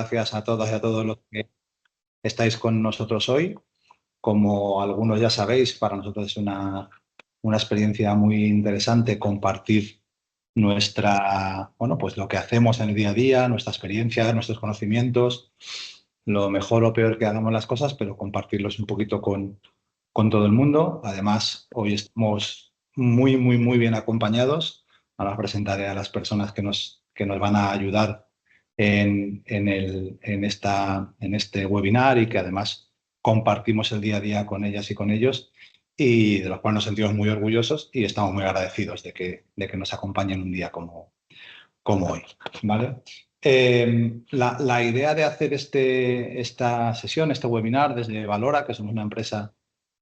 gracias a todas y a todos los que estáis con nosotros hoy. Como algunos ya sabéis, para nosotros es una experiencia muy interesante compartir pues lo que hacemos en el día a día, nuestra experiencia, nuestros conocimientos, lo mejor o peor que hagamos las cosas, pero compartirlos un poquito con todo el mundo. Además, hoy estamos muy bien acompañados. Ahora presentaré a las personas que nos van a ayudar en este webinar y que además compartimos el día a día con ellas y con ellos, y de los cuales nos sentimos muy orgullosos y estamos muy agradecidos de que nos acompañen un día como hoy, ¿vale? La idea de hacer esta sesión, este webinar desde Valora, que somos una empresa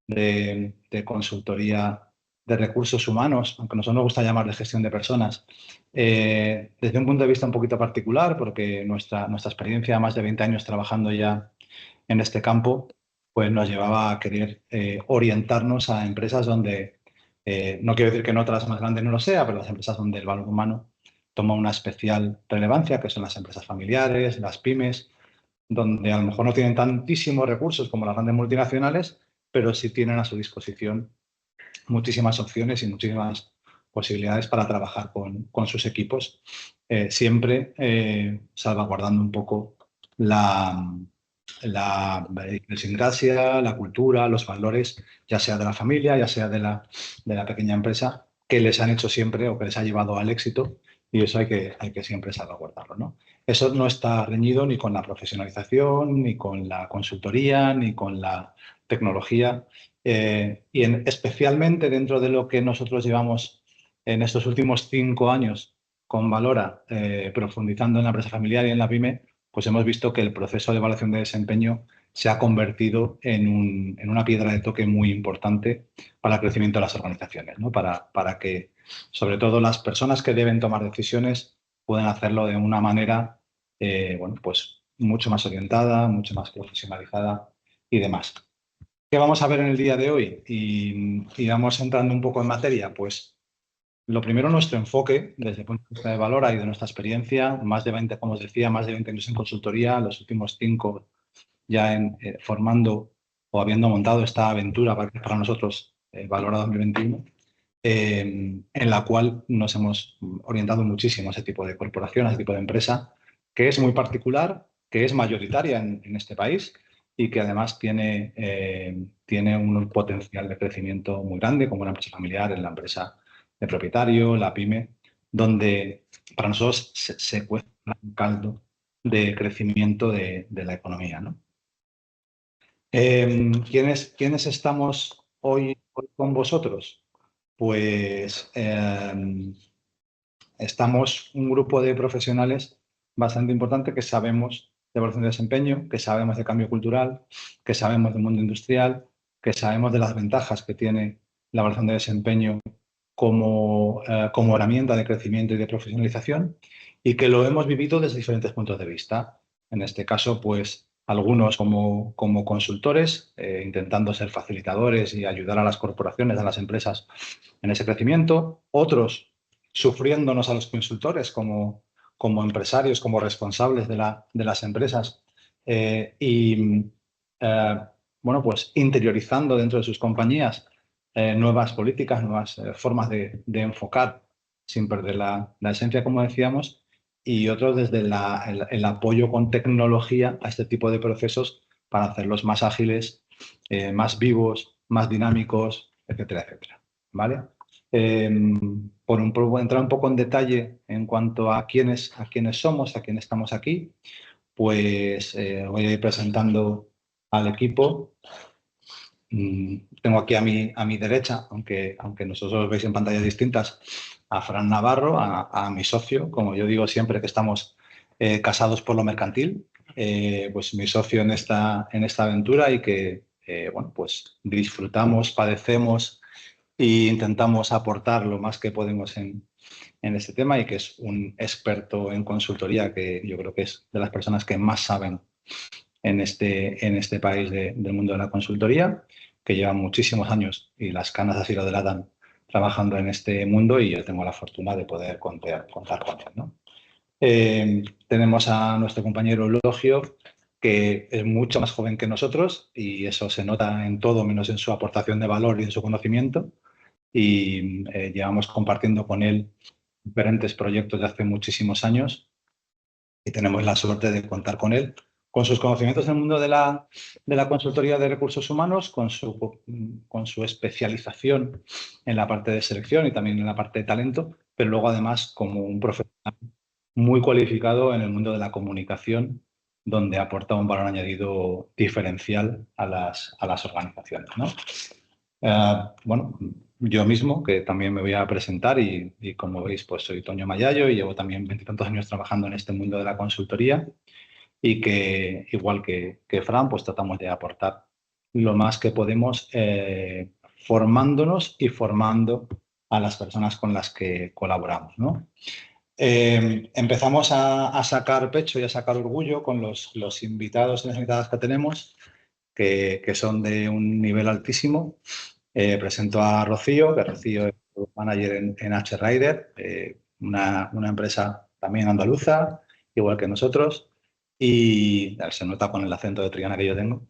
de consultoría de recursos humanos, aunque a nosotros nos gusta llamar de gestión de personas, desde un punto de vista un poquito particular, porque nuestra experiencia de más de 20 años trabajando ya en este campo, pues nos llevaba a querer orientarnos a empresas donde, no quiero decir que en otras más grandes no lo sea, pero las empresas donde el valor humano toma una especial relevancia, que son las empresas familiares, las pymes, donde a lo mejor no tienen tantísimos recursos como las grandes multinacionales, pero sí tienen a su disposición muchísimas opciones y muchísimas posibilidades para trabajar con sus equipos, siempre salvaguardando un poco la idiosincrasia, la cultura, los valores, ya sea de la familia, ya sea de la pequeña empresa, que les han hecho siempre o que les ha llevado al éxito, y eso hay que siempre salvaguardarlo, ¿no? Eso no está reñido ni con la profesionalización, ni con la consultoría, ni con la tecnología. Especialmente dentro de lo que nosotros llevamos en estos últimos 5 años con Valora, profundizando en la empresa familiar y en la pyme, pues hemos visto que el proceso de evaluación de desempeño se ha convertido en una piedra de toque muy importante para el crecimiento de las organizaciones, ¿no? Para que, sobre todo, las personas que deben tomar decisiones puedan hacerlo de una manera pues mucho más orientada, mucho más profesionalizada y demás. ¿Qué vamos a ver en el día de hoy? Y vamos entrando un poco en materia. Pues lo primero, nuestro enfoque desde el punto de vista de Valora y de nuestra experiencia, más de 20, como os decía, más de 20 años en consultoría, los últimos 5 ya formando o habiendo montado esta aventura para nosotros, Valora 2021, en la cual nos hemos orientado muchísimo a ese tipo de corporación, a ese tipo de empresa, que es muy particular, que es mayoritaria en este país y que además tiene un potencial de crecimiento muy grande, como una empresa familiar, en la empresa de propietario, la pyme, donde para nosotros se cuece un caldo de crecimiento de la economía, ¿no? ¿Quiénes estamos hoy con vosotros? Pues estamos un grupo de profesionales bastante importante que sabemos de evaluación de desempeño, que sabemos de cambio cultural, que sabemos del mundo industrial, que sabemos de las ventajas que tiene la evaluación de desempeño como herramienta de crecimiento y de profesionalización, y que lo hemos vivido desde diferentes puntos de vista. En este caso, pues algunos como consultores, intentando ser facilitadores y ayudar a las corporaciones, a las empresas en ese crecimiento. Otros sufriéndonos a los consultores como empresarios, como responsables de las empresas, pues interiorizando dentro de sus compañías nuevas políticas, nuevas formas de enfocar sin perder la esencia, como decíamos, y otros desde el apoyo con tecnología a este tipo de procesos para hacerlos más ágiles, más vivos, más dinámicos, etcétera, etcétera. ¿Vale? Por entrar un poco en detalle en cuanto a quiénes somos, a quién estamos aquí, pues voy a ir presentando al equipo. Tengo aquí a mi derecha, aunque nosotros veis en pantallas distintas, a Fran Navarro, a mi socio, como yo digo siempre que estamos casados por lo mercantil, pues mi socio en esta aventura, y que pues disfrutamos, padecemos e intentamos aportar lo más que podemos en este tema, y que es un experto en consultoría, que yo creo que es de las personas que más saben en este país del mundo de la consultoría, que lleva muchísimos años y las canas así lo delatan trabajando en este mundo, y yo tengo la fortuna de poder contar con él, ¿no? Tenemos a nuestro compañero Eulogio, que es mucho más joven que nosotros y eso se nota en todo menos en su aportación de valor y en su conocimiento. Y llevamos compartiendo con él diferentes proyectos de hace muchísimos años y tenemos la suerte de contar con él, con sus conocimientos en el mundo de la consultoría de recursos humanos, con su especialización en la parte de selección y también en la parte de talento, pero luego además como un profesional muy cualificado en el mundo de la comunicación, donde aporta un valor añadido diferencial a las organizaciones, ¿no? Bueno, yo mismo, que también me voy a presentar y como veis, pues soy Toño Mayayo y llevo también 20 y tantos años trabajando en este mundo de la consultoría y que, igual que Fran, pues tratamos de aportar lo más que podemos formándonos y formando a las personas con las que colaboramos, ¿no? Empezamos a sacar pecho y a sacar orgullo con los invitados y las invitadas que tenemos, que son de un nivel altísimo. Presento a Rocío, que Rocío es manager en H-Rider, una empresa también andaluza, igual que nosotros, y se nota con el acento de Triana que yo tengo,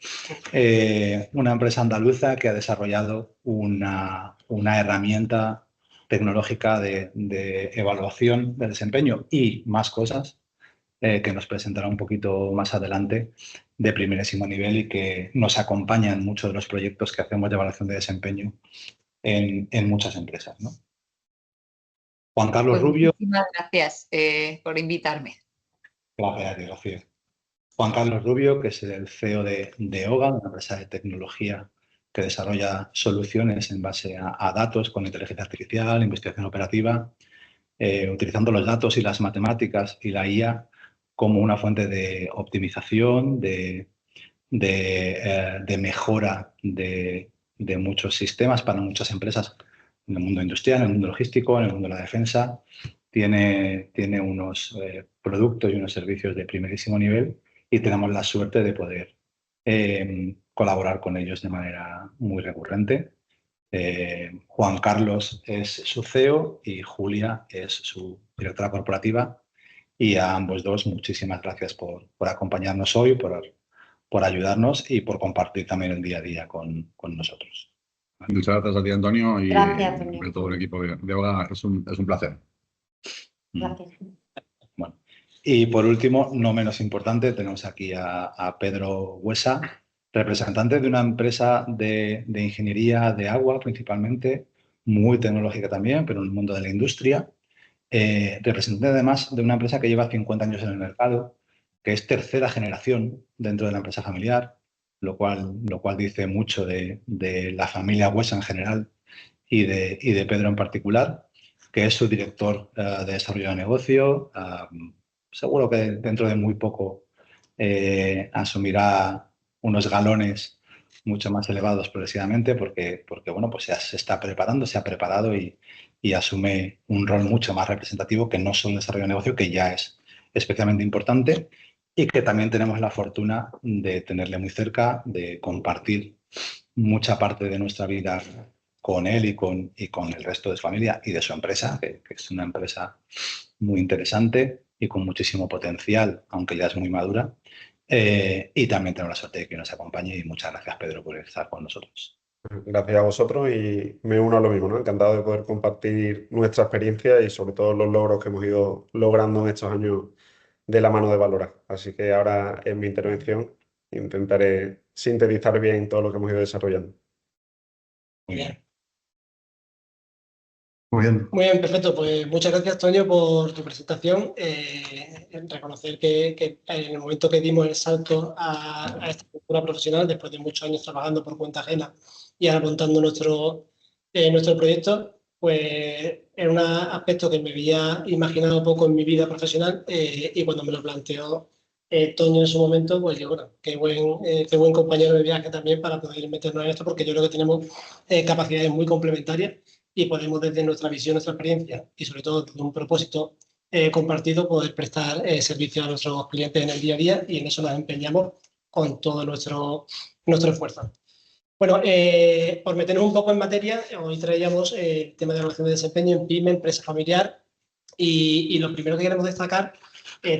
una empresa andaluza que ha desarrollado una herramienta tecnológica de evaluación de desempeño y más cosas que nos presentará un poquito más adelante de primerísimo nivel y que nos acompaña en muchos de los proyectos que hacemos de evaluación de desempeño en muchas empresas, ¿no? Juan Carlos Pues Rubio. muchísimas gracias por invitarme. Gracias, Rocío. Juan Carlos Rubio, que es el CEO de OGA, una empresa de tecnología que desarrolla soluciones en base a datos con inteligencia artificial, investigación operativa, utilizando los datos y las matemáticas y la IA como una fuente de optimización, de mejora de muchos sistemas para muchas empresas en el mundo industrial, en el mundo logístico, en el mundo de la defensa. Tiene unos productos y unos servicios de primerísimo nivel y tenemos la suerte de poder colaborar con ellos de manera muy recurrente. Juan Carlos es su CEO y Julia es su directora corporativa. Y a ambos dos, muchísimas gracias por acompañarnos hoy, por ayudarnos y por compartir también el día a día con nosotros. Muchas gracias a ti, Antonio, y Gracias, a todo el equipo de OGA. Es un placer. Gracias. Bueno, y por último, no menos importante, tenemos aquí a Pedro Huesa, representante de una empresa de ingeniería de agua principalmente, muy tecnológica también, pero en el mundo de la industria. Representante además de una empresa que lleva 50 años en el mercado, que es tercera generación dentro de la empresa familiar, lo cual dice mucho de la familia Huesa en general y de Pedro en particular, que es su director de desarrollo de negocio. Seguro que dentro de muy poco asumirá unos galones mucho más elevados progresivamente porque bueno, pues se está preparando, se ha preparado y asume un rol mucho más representativo que no solo el desarrollo de negocio, que ya es especialmente importante y que también tenemos la fortuna de tenerle muy cerca, de compartir mucha parte de nuestra vida con él y con el resto de su familia y de su empresa, que es una empresa muy interesante y con muchísimo potencial, aunque ya es muy madura. Y también tenemos la suerte de que nos acompañe y muchas gracias, Pedro, por estar con nosotros. Gracias a vosotros y me uno a lo mismo, ¿no? Encantado de poder compartir nuestra experiencia y sobre todo los logros que hemos ido logrando en estos años de la mano de Valora. Así que ahora en mi intervención intentaré sintetizar bien todo lo que hemos ido desarrollando. Muy bien. Muy bien. Muy bien, perfecto. Pues muchas gracias, Toño, por tu presentación. Reconocer que en el momento que dimos el salto a esta cultura profesional, después de muchos años trabajando por cuenta ajena y ahora montando nuestro proyecto, pues era un aspecto que me había imaginado poco en mi vida profesional y cuando me lo planteó Toño en su momento, pues yo, bueno, qué buen compañero de viaje también para poder meternos en esto, porque yo creo que tenemos capacidades muy complementarias y podemos desde nuestra visión, nuestra experiencia y sobre todo desde un propósito compartido poder prestar servicio a nuestros clientes en el día a día y en eso nos empeñamos con todo nuestro esfuerzo. Bueno, por meternos un poco en materia, hoy traíamos el tema de evaluación de desempeño en PYME, empresa familiar y lo primero que queremos destacar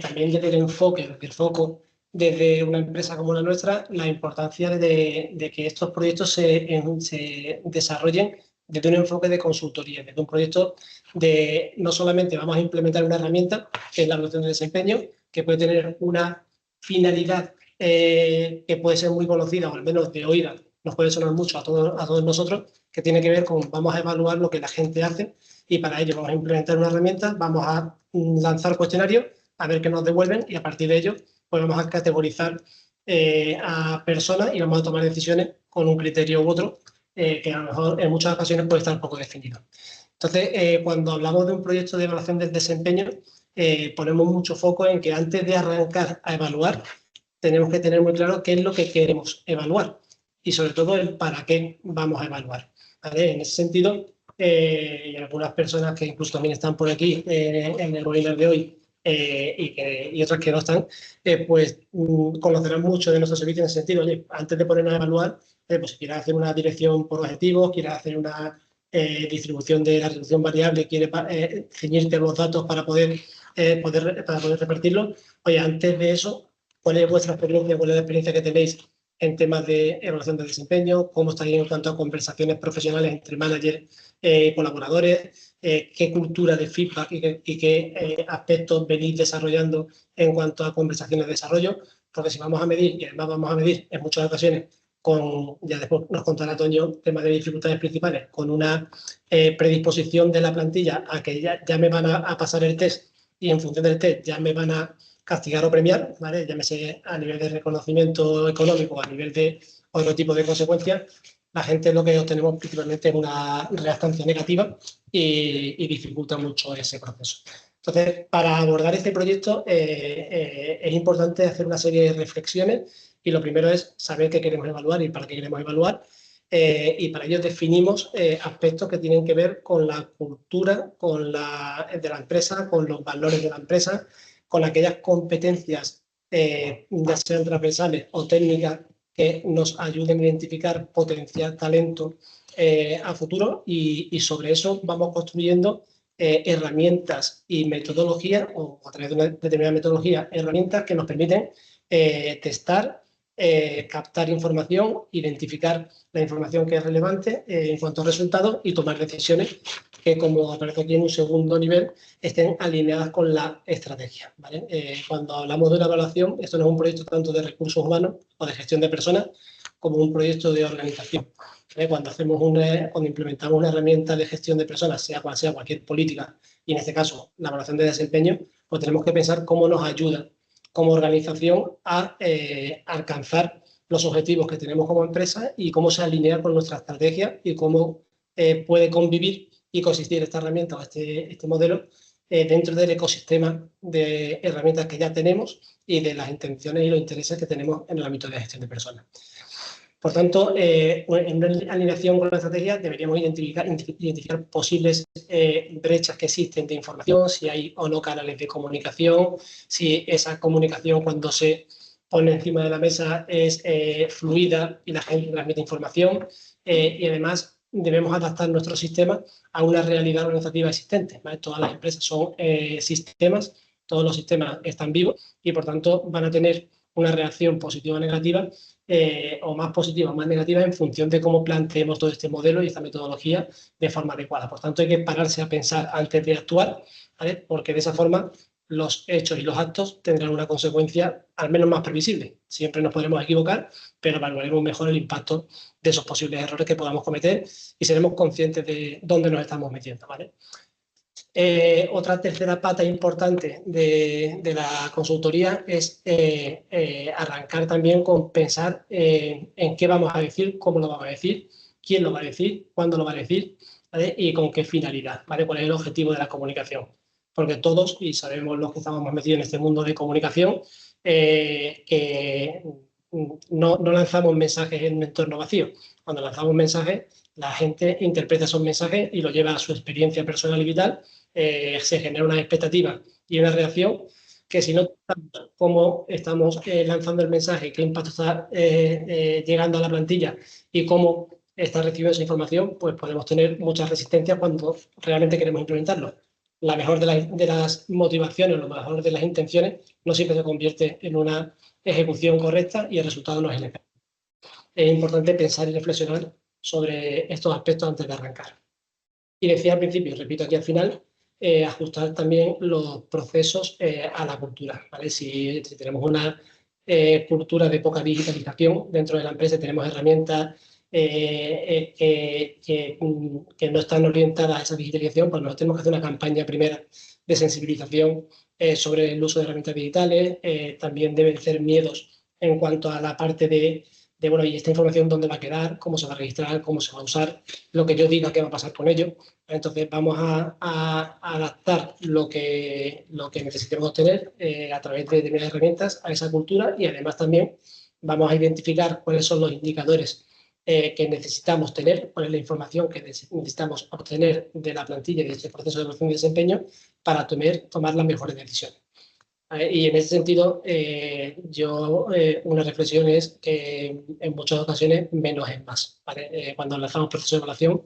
también desde el enfoque, desde el foco, desde una empresa como la nuestra, la importancia de que estos proyectos se desarrollen desde un enfoque de consultoría, desde un proyecto de no solamente vamos a implementar una herramienta, que es la evaluación de desempeño, que puede tener una finalidad que puede ser muy conocida, o al menos de oída, nos puede sonar mucho a todos nosotros, que tiene que ver con vamos a evaluar lo que la gente hace y para ello vamos a implementar una herramienta, vamos a lanzar cuestionarios, a ver qué nos devuelven y a partir de ello pues vamos a categorizar a personas y vamos a tomar decisiones con un criterio u otro que a lo mejor en muchas ocasiones puede estar poco definido. Entonces, cuando hablamos de un proyecto de evaluación del desempeño, ponemos mucho foco en que antes de arrancar a evaluar, tenemos que tener muy claro qué es lo que queremos evaluar y sobre todo el para qué vamos a evaluar. ¿Vale? En ese sentido, y algunas personas que incluso también están por aquí en el webinar de hoy y otras que no están, pues conocerán mucho de nuestro servicio en ese sentido. Oye, antes de ponernos a evaluar, pues si quieres hacer una dirección por objetivos, quieres hacer una distribución de la reducción variable, quieres ceñirte los datos para poder repartirlo, oye, antes de eso, ¿cuál es vuestra experiencia? ¿Cuál es la experiencia que tenéis en temas de evaluación del desempeño? ¿Cómo estáis en cuanto a conversaciones profesionales entre managers y colaboradores? ¿Qué cultura de feedback y qué aspectos venís desarrollando en cuanto a conversaciones de desarrollo? Porque si vamos a medir, y además vamos a medir en muchas ocasiones, ya después nos contará Toño, temas de dificultades principales, con una predisposición de la plantilla a que ya me van a pasar el test y en función del test ya me van a castigar o premiar, ¿vale? Llámese a nivel de reconocimiento económico, a nivel de otro tipo de consecuencias, la gente lo que obtenemos principalmente es una reactancia negativa y dificulta mucho ese proceso. Entonces, para abordar este proyecto es importante hacer una serie de reflexiones y lo primero es saber qué queremos evaluar y para qué queremos evaluar. Y para ello definimos aspectos que tienen que ver con la cultura de la empresa, con los valores de la empresa, con aquellas competencias, ya sean transversales o técnicas, que nos ayuden a identificar potencial talento a futuro y sobre eso vamos construyendo herramientas y metodologías, o a través de una determinada metodología, herramientas que nos permiten testar, captar información, identificar la información que es relevante en cuanto a resultados y tomar decisiones que, como aparece aquí en un segundo nivel, estén alineadas con la estrategia, ¿vale? Cuando hablamos de una evaluación, esto no es un proyecto tanto de recursos humanos o de gestión de personas como un proyecto de organización. Cuando implementamos una herramienta de gestión de personas, sea cual sea cualquier política, y en este caso la evaluación de desempeño, pues tenemos que pensar cómo nos ayuda como organización a alcanzar los objetivos que tenemos como empresa y cómo se alinea con nuestra estrategia y cómo puede convivir y coexistir esta herramienta o este modelo dentro del ecosistema de herramientas que ya tenemos y de las intenciones y los intereses que tenemos en el ámbito de gestión de personas. Por tanto, en una alineación con la estrategia deberíamos identificar posibles brechas que existen de información, si hay o no canales de comunicación, si esa comunicación cuando se pone encima de la mesa es fluida y la gente transmite información y además debemos adaptar nuestro sistema a una realidad organizativa existente, ¿vale? Todas las empresas son sistemas, todos los sistemas están vivos y por tanto van a tener una reacción positiva o negativa o más positiva o más negativa en función de cómo planteemos todo este modelo y esta metodología de forma adecuada. Por tanto, hay que pararse a pensar antes de actuar, ¿vale? Porque de esa forma los hechos y los actos tendrán una consecuencia al menos más previsible. Siempre nos podremos equivocar, pero evaluaremos mejor el impacto de esos posibles errores que podamos cometer y seremos conscientes de dónde nos estamos metiendo, ¿vale? Otra tercera pata importante de la consultoría es arrancar también con pensar en qué vamos a decir, cómo lo vamos a decir, quién lo va a decir, cuándo lo va a decir, ¿vale? Y con qué finalidad, ¿vale? Cuál es el objetivo de la comunicación. Porque todos, y sabemos los que estamos más metidos en este mundo de comunicación, que no lanzamos mensajes en un entorno vacío. Cuando lanzamos mensajes, la gente interpreta esos mensajes y lo lleva a su experiencia personal y vital. Se genera una expectativa y una reacción que si no sabemos cómo estamos lanzando el mensaje, qué impacto está llegando a la plantilla y cómo está recibiendo esa información, pues podemos tener muchas resistencias cuando realmente queremos implementarlo. la mejor de las motivaciones, lo mejor de las intenciones, no siempre se convierte en una ejecución correcta y el resultado no es el esperado. Es importante pensar y reflexionar sobre estos aspectos antes de arrancar. Y decía al principio, repito aquí al final, ajustar también los procesos a la cultura, ¿vale? Si tenemos una cultura de poca digitalización dentro de la empresa, tenemos herramientas que no están orientadas a esa digitalización, pues nosotros tenemos que hacer una campaña primera de sensibilización sobre el uso de herramientas digitales. También deben ser miedos en cuanto a la parte de bueno, ¿y esta información dónde va a quedar? ¿Cómo se va a registrar? ¿Cómo se va a usar? Lo que yo diga, ¿qué va a pasar con ello? Entonces vamos a adaptar lo que necesitemos obtener a través de determinadas herramientas a esa cultura, y además también vamos a identificar cuáles son los indicadores que necesitamos tener, cuál es la información que necesitamos obtener de la plantilla y de este proceso de evaluación de desempeño para tomar las mejores decisiones. Y en ese sentido, una reflexión es que en muchas ocasiones menos es más, ¿vale? Cuando lanzamos procesos de evaluación,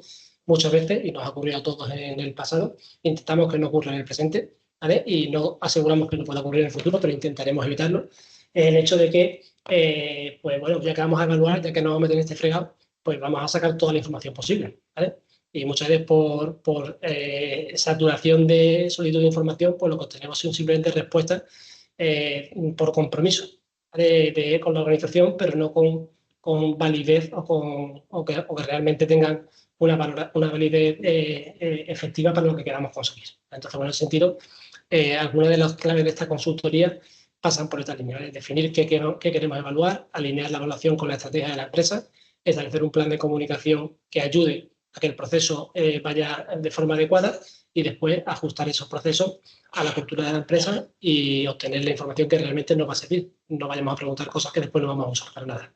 muchas veces, y nos ha ocurrido a todos en el pasado, intentamos que no ocurra en el presente, ¿vale? Y no aseguramos que no pueda ocurrir en el futuro, pero intentaremos evitarlo. El hecho de que, pues bueno, ya que vamos a evaluar, ya que nos vamos a meter en este fregado, pues vamos a sacar toda la información posible, ¿vale? Y muchas veces por saturación de solicitud de información, pues lo que obtenemos son simplemente respuestas por compromiso con la organización, pero no con validez o que realmente tengan una validez efectiva para lo que queramos conseguir. Entonces, bueno, en ese sentido, algunas de las claves de esta consultoría pasan por esta línea, ¿vale? Definir qué queremos evaluar, alinear la evaluación con la estrategia de la empresa, establecer un plan de comunicación que ayude a que el proceso vaya de forma adecuada, y después ajustar esos procesos a la cultura de la empresa y obtener la información que realmente nos va a servir. No vayamos a preguntar cosas que después no vamos a usar para nada.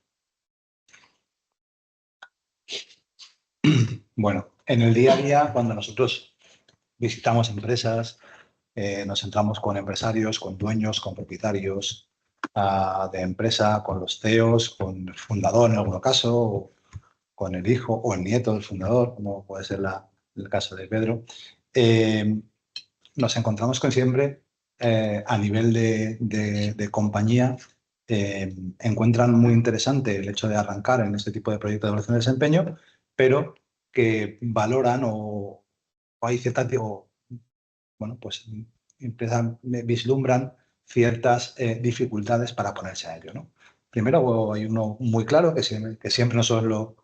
Bueno, en el día a día, cuando nosotros visitamos empresas, nos centramos con empresarios, con dueños, con propietarios de empresa, con los CEOs, con el fundador en algún caso, o con el hijo o el nieto del fundador, como puede ser el caso de Pedro. Nos encontramos con siempre, a nivel de compañía, encuentran muy interesante el hecho de arrancar en este tipo de proyectos de evaluación de desempeño, pero que valoran o hay ciertas, bueno, pues vislumbran ciertas dificultades para ponerse a ello, ¿no? Primero, hay uno muy claro que siempre nosotros lo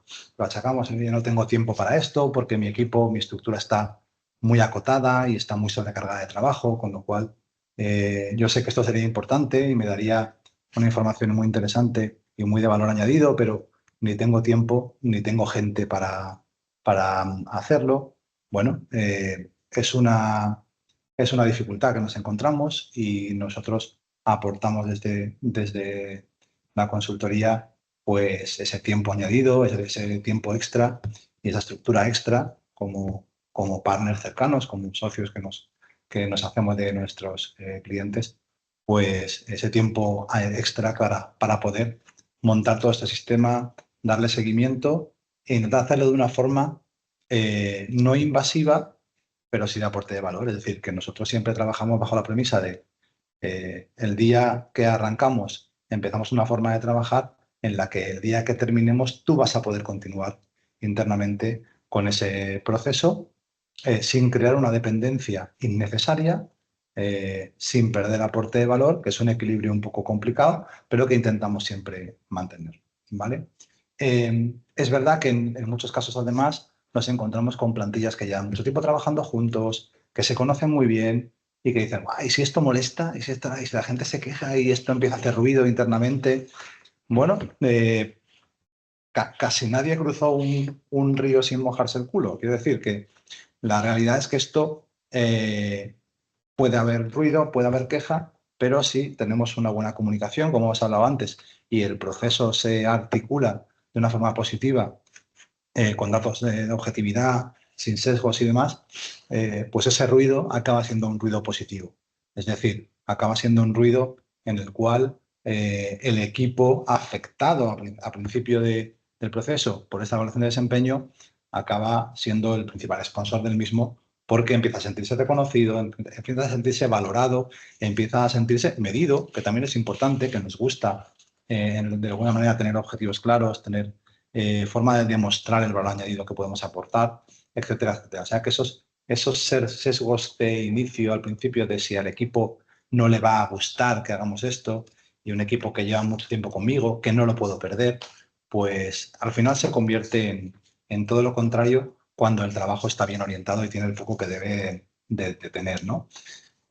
achacamos: yo no tengo tiempo para esto porque mi equipo, mi estructura está muy acotada y está muy sobrecargada de trabajo, con lo cual yo sé que esto sería importante y me daría una información muy interesante y muy de valor añadido, pero ni tengo tiempo ni tengo gente para hacerlo. Bueno, es una dificultad que nos encontramos, y nosotros aportamos desde la consultoría pues ese tiempo añadido, ese tiempo extra y esa estructura extra como partners cercanos, como socios que nos hacemos de nuestros clientes, pues ese tiempo extra para poder montar todo este sistema, darle seguimiento e intentar hacerlo de una forma no invasiva, pero sí de aporte de valor. Es decir, que nosotros siempre trabajamos bajo la premisa de el día que arrancamos empezamos una forma de trabajar en la que el día que terminemos tú vas a poder continuar internamente con ese proceso sin crear una dependencia innecesaria, sin perder aporte de valor, que es un equilibrio un poco complicado, pero que intentamos siempre mantener, ¿vale? Es verdad que en muchos casos, además, nos encontramos con plantillas que llevan mucho tiempo trabajando juntos, que se conocen muy bien y que dicen: ¿y si esto molesta? ¿Y si la gente se queja y esto empieza a hacer ruido internamente? Bueno, casi nadie cruzó un río sin mojarse el culo. Quiero decir que la realidad es que esto puede haber ruido, puede haber queja, pero si tenemos una buena comunicación, como hemos hablado antes, y el proceso se articula de una forma positiva, con datos de objetividad, sin sesgos y demás, pues ese ruido acaba siendo un ruido positivo. Es decir, acaba siendo un ruido en el cual el equipo afectado a principio del proceso por esta evaluación de desempeño acaba siendo el principal sponsor del mismo, porque empieza a sentirse reconocido, empieza a sentirse valorado, empieza a sentirse medido, que también es importante, que nos gusta de alguna manera tener objetivos claros, tener forma de demostrar el valor añadido que podemos aportar, etcétera, etcétera. O sea que esos sesgos de inicio al principio de si al equipo no le va a gustar que hagamos esto y un equipo que lleva mucho tiempo conmigo, que no lo puedo perder, pues al final se convierte en todo lo contrario cuando el trabajo está bien orientado y tiene el foco que debe de tener, ¿no?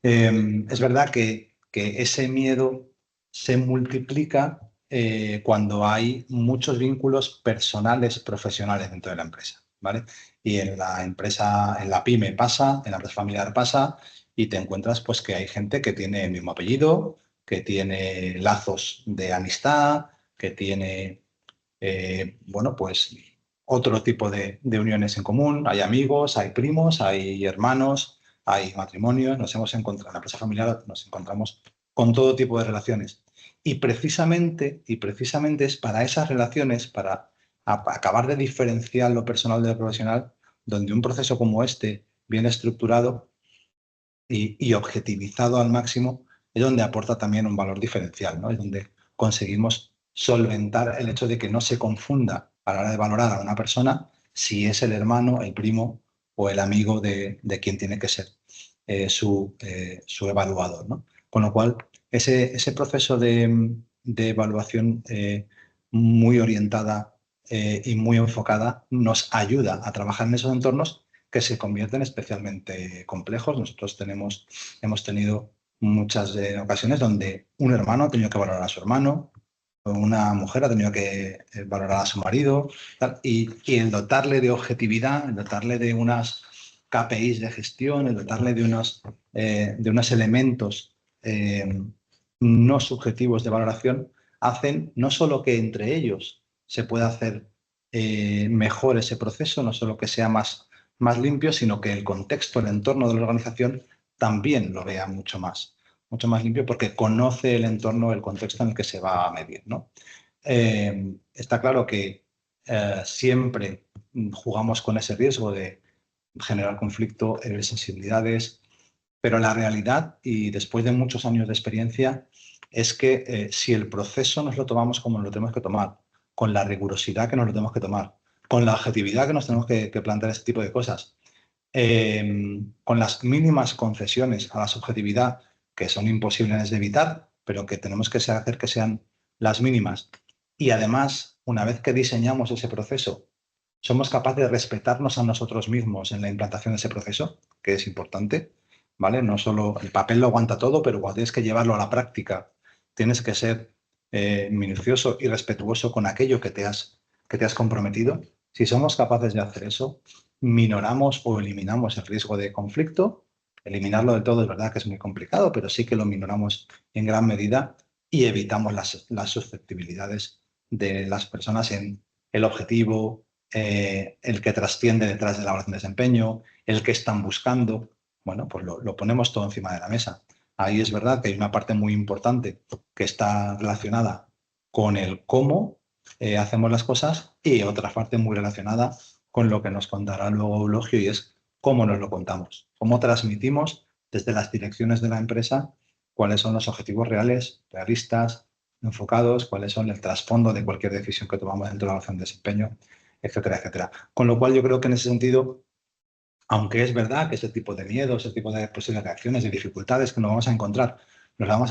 Es verdad que ese miedo se multiplica cuando hay muchos vínculos personales, profesionales dentro de la empresa, ¿vale? Y en la empresa, en la pyme pasa, en la empresa familiar pasa, y te encuentras pues que hay gente que tiene el mismo apellido, que tiene lazos de amistad, que tiene, bueno, pues otro tipo de uniones en común. Hay amigos, hay primos, hay hermanos, hay matrimonios. Nos hemos encontrado en la empresa familiar, nos encontramos con todo tipo de relaciones. Y precisamente es para esas relaciones, para acabar de diferenciar lo personal de lo profesional, donde un proceso como este, bien estructurado y objetivizado al máximo, es donde aporta también un valor diferencial, ¿no? Es donde conseguimos solventar el hecho de que no se confunda a la hora de valorar a una persona si es el hermano, el primo o el amigo de quien tiene que ser su evaluador, ¿no? Con lo cual, ese proceso de evaluación muy orientada y muy enfocada nos ayuda a trabajar en esos entornos que se convierten especialmente complejos. Nosotros hemos tenido muchas ocasiones donde un hermano ha tenido que valorar a su hermano, o una mujer ha tenido que valorar a su marido, y el dotarle de objetividad, el dotarle de unas KPIs de gestión, el dotarle de unos elementos no subjetivos de valoración, hacen no solo que entre ellos se pueda hacer mejor ese proceso, no solo que sea más limpio, sino que el contexto, el entorno de la organización también lo vea mucho más limpio, porque conoce el entorno, el contexto en el que se va a medir, ¿no? Está claro que siempre jugamos con ese riesgo de generar conflicto, sensibilidades, pero la realidad, y después de muchos años de experiencia, es que si el proceso nos lo tomamos como nos lo tenemos que tomar, con la rigurosidad que nos lo tenemos que tomar, con la objetividad que nos tenemos que plantear este tipo de cosas, con las mínimas concesiones a la subjetividad que son imposibles de evitar, pero que tenemos que hacer que sean las mínimas. Y además, una vez que diseñamos ese proceso, somos capaces de respetarnos a nosotros mismos en la implantación de ese proceso, que es importante, ¿vale? No solo el papel lo aguanta todo, pero cuando tienes que llevarlo a la práctica, tienes que ser minucioso y respetuoso con aquello que te has comprometido. Si somos capaces de hacer eso, minoramos o eliminamos el riesgo de conflicto. Eliminarlo de todo es verdad que es muy complicado, pero sí que lo minoramos en gran medida y evitamos las susceptibilidades de las personas en el objetivo, el que trasciende detrás de la evaluación de desempeño, el que están buscando. Bueno, pues lo ponemos todo encima de la mesa. Ahí es verdad que hay una parte muy importante que está relacionada con el cómo hacemos las cosas y otra parte muy relacionada con lo que nos contará luego Eulogio, y es cómo nos lo contamos, cómo transmitimos desde las direcciones de la empresa cuáles son los objetivos reales, realistas, enfocados, cuáles son el trasfondo de cualquier decisión que tomamos dentro de la evaluación de desempeño, etcétera, etcétera. Con lo cual yo creo que en ese sentido, aunque es verdad que ese tipo de miedos, ese tipo de posibles reacciones y dificultades que nos vamos a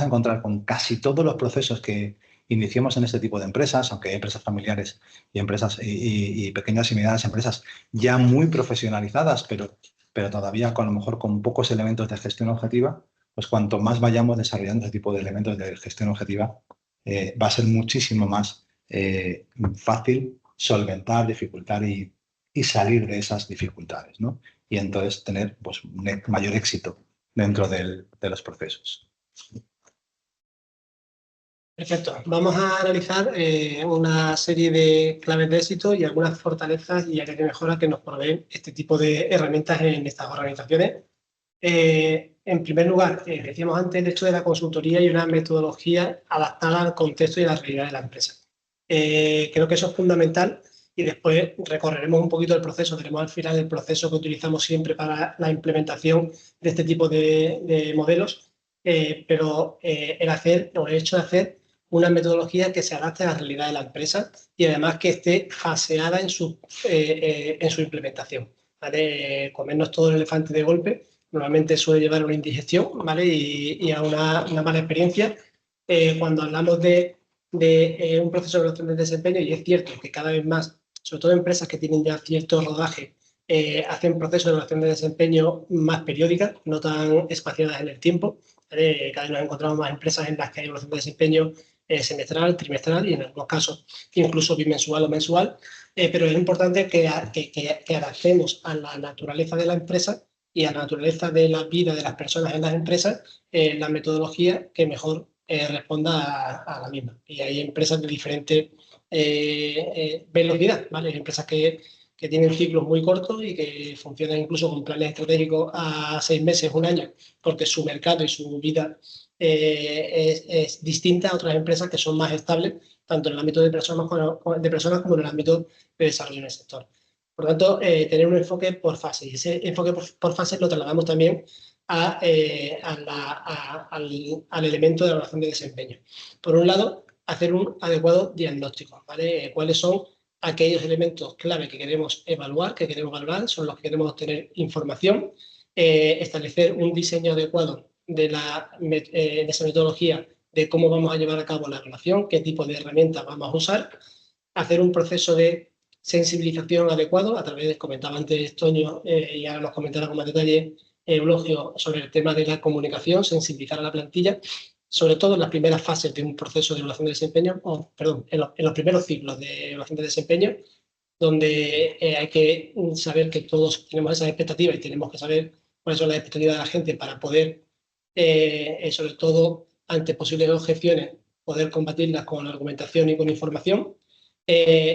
encontrar con casi todos los procesos que iniciemos en este tipo de empresas, aunque hay empresas familiares y empresas y pequeñas y medianas empresas ya muy profesionalizadas, pero todavía a lo mejor con pocos elementos de gestión objetiva, pues cuanto más vayamos desarrollando ese tipo de elementos de gestión objetiva, va a ser muchísimo más fácil solventar, dificultar y salir de esas dificultades, ¿no? Y entonces tener pues, un mayor éxito dentro de los procesos. Perfecto. Vamos a analizar una serie de claves de éxito y algunas fortalezas y áreas de mejora que nos proveen este tipo de herramientas en estas organizaciones. En primer lugar, decíamos antes el hecho de la consultoría y una metodología adaptada al contexto y a la realidad de la empresa. Creo que eso es fundamental y después recorreremos un poquito el proceso. Tenemos al final el proceso que utilizamos siempre para la implementación de este tipo de modelos, pero el hecho de hacer una metodología que se adapte a la realidad de la empresa y además que esté faseada en su implementación. ¿Vale? Comernos todo el elefante de golpe normalmente suele llevar a una indigestión, ¿vale? y a una mala experiencia. Cuando hablamos de un proceso de evaluación del desempeño, y es cierto que cada vez más, sobre todo empresas que tienen ya cierto rodaje, hacen procesos de evaluación de desempeño más periódicas, no tan espaciadas en el tiempo. Cada vez nos encontramos más empresas en las que hay evaluación de desempeño semestral, trimestral y en algunos casos incluso bimensual o mensual, pero es importante que adaptemos a la naturaleza de la empresa y a la naturaleza de la vida de las personas en las empresas la metodología que mejor responda a la misma. Y hay empresas de diferente velocidad, ¿vale? Hay empresas que tienen ciclos muy cortos y que funcionan incluso con planes estratégicos a 6 meses, un año, porque su mercado y su vida es distinta a otras empresas que son más estables, tanto en el ámbito de personas como en el ámbito de desarrollo en el sector. Por lo tanto, tener un enfoque por fase, y ese enfoque por fase lo trasladamos también al elemento de evaluación de desempeño. Por un lado, hacer un adecuado diagnóstico, ¿vale? ¿Cuáles son aquellos elementos clave que queremos evaluar, que queremos valorar, son los que queremos obtener información, establecer un diseño adecuado de esa metodología de cómo vamos a llevar a cabo la evaluación, qué tipo de herramientas vamos a usar, hacer un proceso de sensibilización adecuado, a través de, comentaba antes Toño, y ahora nos comentará con más detalle Eulogio, sobre el tema de la comunicación, sensibilizar a la plantilla, sobre todo en las primeras fases de un proceso de evaluación de desempeño, en los primeros ciclos de evaluación de desempeño, donde hay que saber que todos tenemos esas expectativas y tenemos que saber cuáles son las expectativas de la gente para poder, sobre todo ante posibles objeciones, poder combatirlas con argumentación y con información.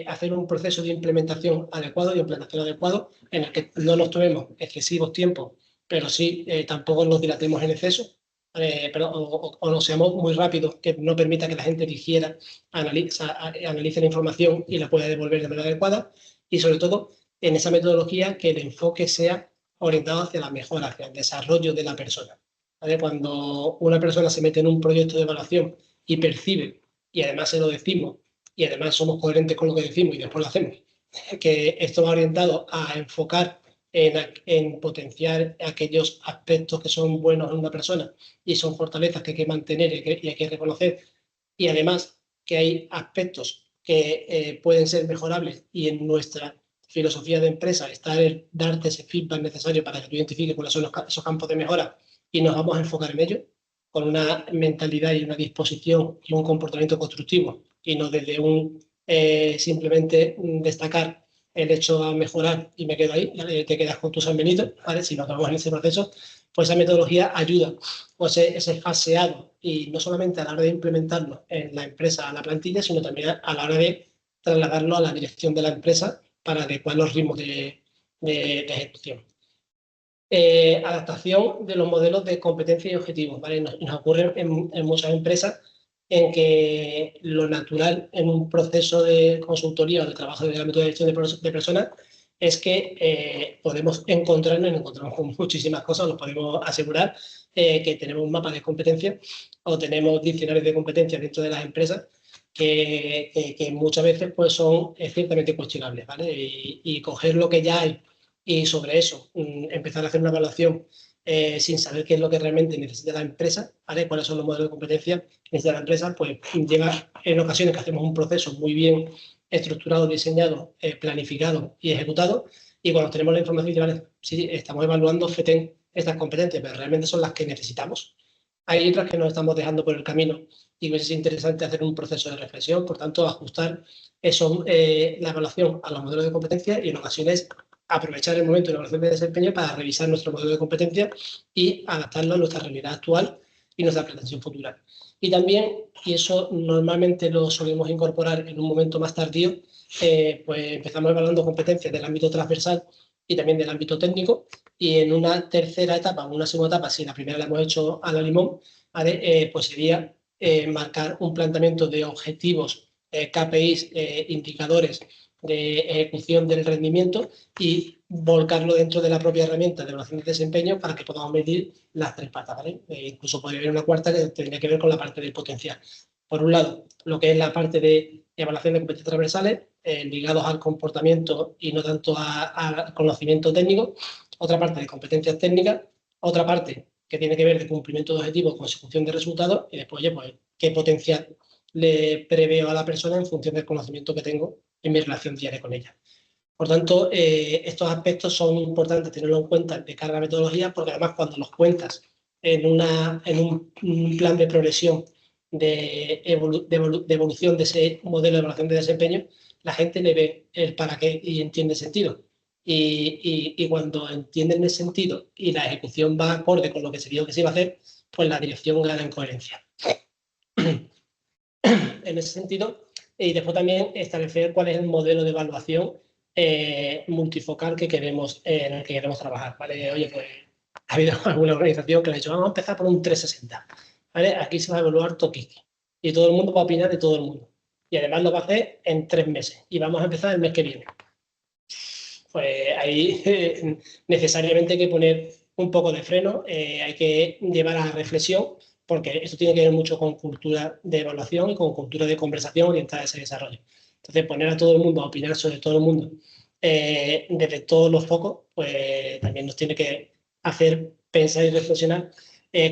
Hacer un proceso de implementación adecuado y implementación adecuado en el que no nos tomemos excesivos tiempos, pero sí tampoco nos dilatemos en exceso, o no seamos muy rápidos, que no permita que la gente digiera, analice la información y la pueda devolver de manera adecuada, y sobre todo en esa metodología que el enfoque sea orientado hacia la mejora, hacia el desarrollo de la persona. ¿Vale? Cuando una persona se mete en un proyecto de evaluación y percibe, y además se lo decimos, y además somos coherentes con lo que decimos y después lo hacemos, que esto va orientado a enfocar en potenciar aquellos aspectos que son buenos en una persona y son fortalezas que hay que mantener y hay que reconocer, y además que hay aspectos que pueden ser mejorables, y en nuestra filosofía de empresa está el darte ese feedback necesario para que tú identifiques cuáles son esos campos de mejora y nos vamos a enfocar en ello con una mentalidad y una disposición y un comportamiento constructivo, y no desde simplemente destacar el hecho a mejorar y me quedo ahí, te quedas con tus San Benito, ¿vale? Si nos vamos en ese proceso, pues esa metodología ayuda, pues ese faseado, y no solamente a la hora de implementarlo en la empresa, a la plantilla, sino también a la hora de trasladarlo a la dirección de la empresa para adecuar los ritmos de ejecución. Adaptación de los modelos de competencia y objetivos, ¿vale? Nos ocurre en muchas empresas en que lo natural en un proceso de consultoría o de trabajo de ámbito de gestión de personas es que podemos encontrarnos con muchísimas cosas, nos podemos asegurar que tenemos un mapa de competencias o tenemos diccionarios de competencias dentro de las empresas que muchas veces pues son ciertamente cuestionables, ¿vale? Y coger lo que ya hay y sobre eso empezar a hacer una evaluación sin saber qué es lo que realmente necesita la empresa, ¿vale? Cuáles son los modelos de competencia que necesita la empresa, pues lleva en ocasiones que hacemos un proceso muy bien estructurado, diseñado, planificado y ejecutado, y cuando tenemos la información, ¿vale? Sí, estamos evaluando FETEN estas competencias, pero realmente son las que necesitamos. Hay otras que nos estamos dejando por el camino y es interesante hacer un proceso de reflexión, por tanto, ajustar la evaluación a los modelos de competencia y en ocasiones aprovechar el momento de la evaluación de desempeño para revisar nuestro modelo de competencia y adaptarlo a nuestra realidad actual y nuestra pretensión futura. Y también, y eso normalmente lo solemos incorporar en un momento más tardío, pues empezamos evaluando competencias del ámbito transversal y también del ámbito técnico, y en una tercera etapa, una segunda etapa, si la primera la hemos hecho a la limón, ¿vale? Pues sería marcar un planteamiento de objetivos, KPIs, indicadores de ejecución del rendimiento y volcarlo dentro de la propia herramienta de evaluación de desempeño para que podamos medir las 3 patas, ¿vale? Incluso podría haber una cuarta que tendría que ver con la parte del potencial. Por un lado, lo que es la parte de evaluación de competencias transversales, ligados al comportamiento y no tanto al conocimiento técnico. Otra parte de competencias técnicas. Otra parte que tiene que ver de cumplimiento de objetivos, consecución de resultados. Y después, pues, qué potencial le preveo a la persona en función del conocimiento que tengo en mi relación diaria con ella. Por tanto, estos aspectos son importantes tenerlo en cuenta de cara a la metodología, porque además cuando los cuentas en un plan de progresión de evolución de ese modelo de evaluación de desempeño, la gente le ve el para qué y entiende el sentido. Y cuando entienden el sentido y la ejecución va acorde con lo que se vio que se iba a hacer, pues la dirección gana en coherencia. En ese sentido, y después también establecer cuál es el modelo de evaluación multifocal que queremos, en el que queremos trabajar, ¿vale? Oye, pues ha habido alguna organización que le ha dicho, vamos a empezar por un 360, ¿vale? Aquí se va a evaluar Tokiski y todo el mundo va a opinar de todo el mundo. Y además lo va a hacer en 3 meses y vamos a empezar el mes que viene. Pues ahí necesariamente hay que poner un poco de freno, hay que llevar a la reflexión, porque esto tiene que ver mucho con cultura de evaluación y con cultura de conversación orientada a ese desarrollo. Entonces, poner a todo el mundo a opinar sobre todo el mundo desde todos los focos, pues también nos tiene que hacer pensar y reflexionar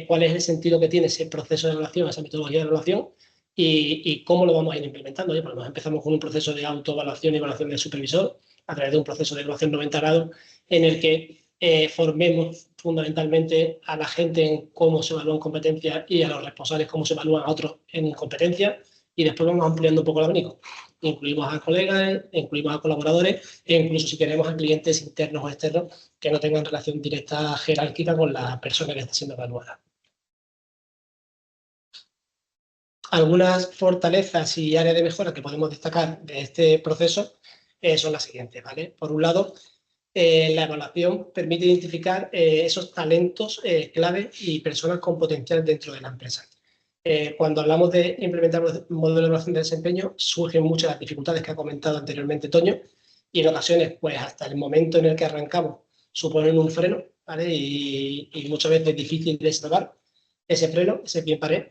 cuál es el sentido que tiene ese proceso de evaluación, esa metodología de evaluación y cómo lo vamos a ir implementando. Oye, pues empezamos con un proceso de autoevaluación y evaluación del supervisor a través de un proceso de evaluación 90 grados en el que formemos fundamentalmente a la gente en cómo se evalúan competencias y a los responsables cómo se evalúan a otros en competencias, y después vamos ampliando un poco el abanico. Incluimos a colegas, incluimos a colaboradores e incluso si queremos a clientes internos o externos que no tengan relación directa jerárquica con la persona que está siendo evaluada. Algunas fortalezas y áreas de mejora que podemos destacar de este proceso son las siguientes, ¿vale? Por un lado, la evaluación permite identificar esos talentos clave y personas con potencial dentro de la empresa. Cuando hablamos de implementar un modelo de evaluación de desempeño, surgen muchas de las dificultades que ha comentado anteriormente Toño, y en ocasiones, pues hasta el momento en el que arrancamos, suponen un freno, ¿vale? Y muchas veces es difícil de salvar ese freno, ese pie en pared.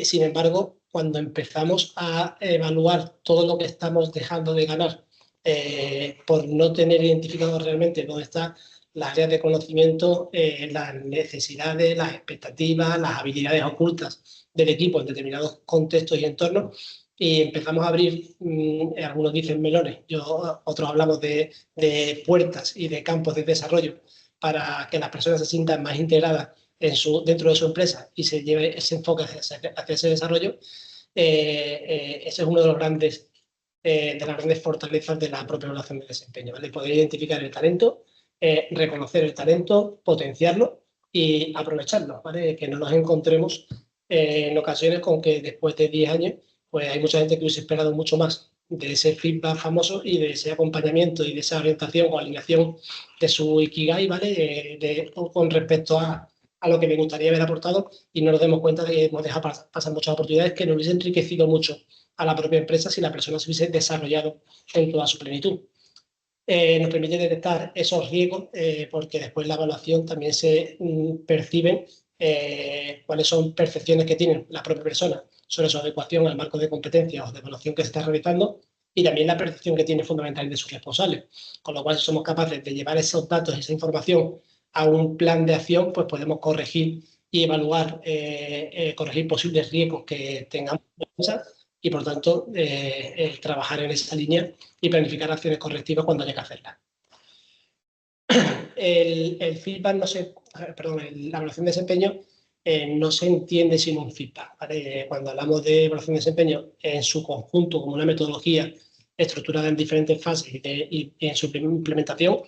Sin embargo, cuando empezamos a evaluar todo lo que estamos dejando de ganar por no tener identificado realmente dónde están las áreas de conocimiento, las necesidades, las expectativas, las habilidades ocultas del equipo en determinados contextos y entornos, y empezamos a abrir, algunos dicen melones, otros hablamos de puertas y de campos de desarrollo para que las personas se sientan más integradas dentro de su empresa y se lleve ese enfoque hacia ese desarrollo. Ese es uno de los grandes de las grandes fortalezas de la propia evaluación de desempeño, ¿vale? Poder identificar el talento, reconocer el talento, potenciarlo y aprovecharlo, ¿vale? Que no nos encontremos en ocasiones con que después de 10 años pues hay mucha gente que hubiese esperado mucho más de ese feedback famoso y de ese acompañamiento y de esa orientación o alineación de su Ikigai, ¿vale? Con respecto a lo que me gustaría haber aportado, y no nos demos cuenta de que hemos dejado pasar muchas oportunidades que nos hubiesen enriquecido mucho a la propia empresa si la persona se hubiese desarrollado en toda su plenitud. Nos permite detectar esos riesgos porque después la evaluación también se perciben cuáles son percepciones que tiene la propia persona sobre su adecuación al marco de competencias o de evaluación que se está realizando, y también la percepción que tiene fundamental de sus responsables. Con lo cual, si somos capaces de llevar esos datos, esa información a un plan de acción, pues podemos corregir y evaluar, corregir posibles riesgos que tengamos en la empresa y, por tanto, trabajar en esa línea y planificar acciones correctivas cuando haya que hacerlas. El feedback la evaluación de desempeño no se entiende sin un feedback, ¿vale? Cuando hablamos de evaluación de desempeño en su conjunto como una metodología estructurada en diferentes fases y en su implementación,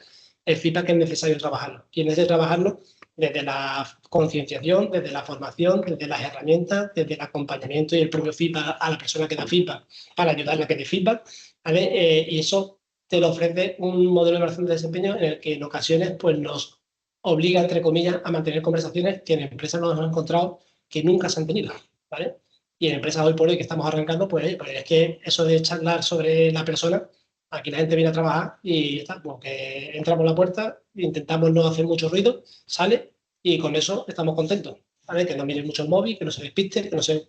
el feedback es necesario trabajarlo. Y es necesario trabajarlo desde la concienciación, desde la formación, desde las herramientas, desde el acompañamiento y el propio feedback a la persona que da feedback para ayudarla a que dé feedback, ¿vale? Y eso te lo ofrece un modelo de evaluación de desempeño en el que en ocasiones pues, nos obliga, entre comillas, a mantener conversaciones que en empresas nos hemos encontrado que nunca se han tenido, ¿vale? Y en empresas hoy por hoy que estamos arrancando, pues es que eso de charlar sobre la persona Aquí la gente viene a trabajar y está, porque entra por la puerta, intentamos no hacer mucho ruido, sale y con eso estamos contentos, ¿vale? Que no miren mucho el móvil, que no se despisten, que no se...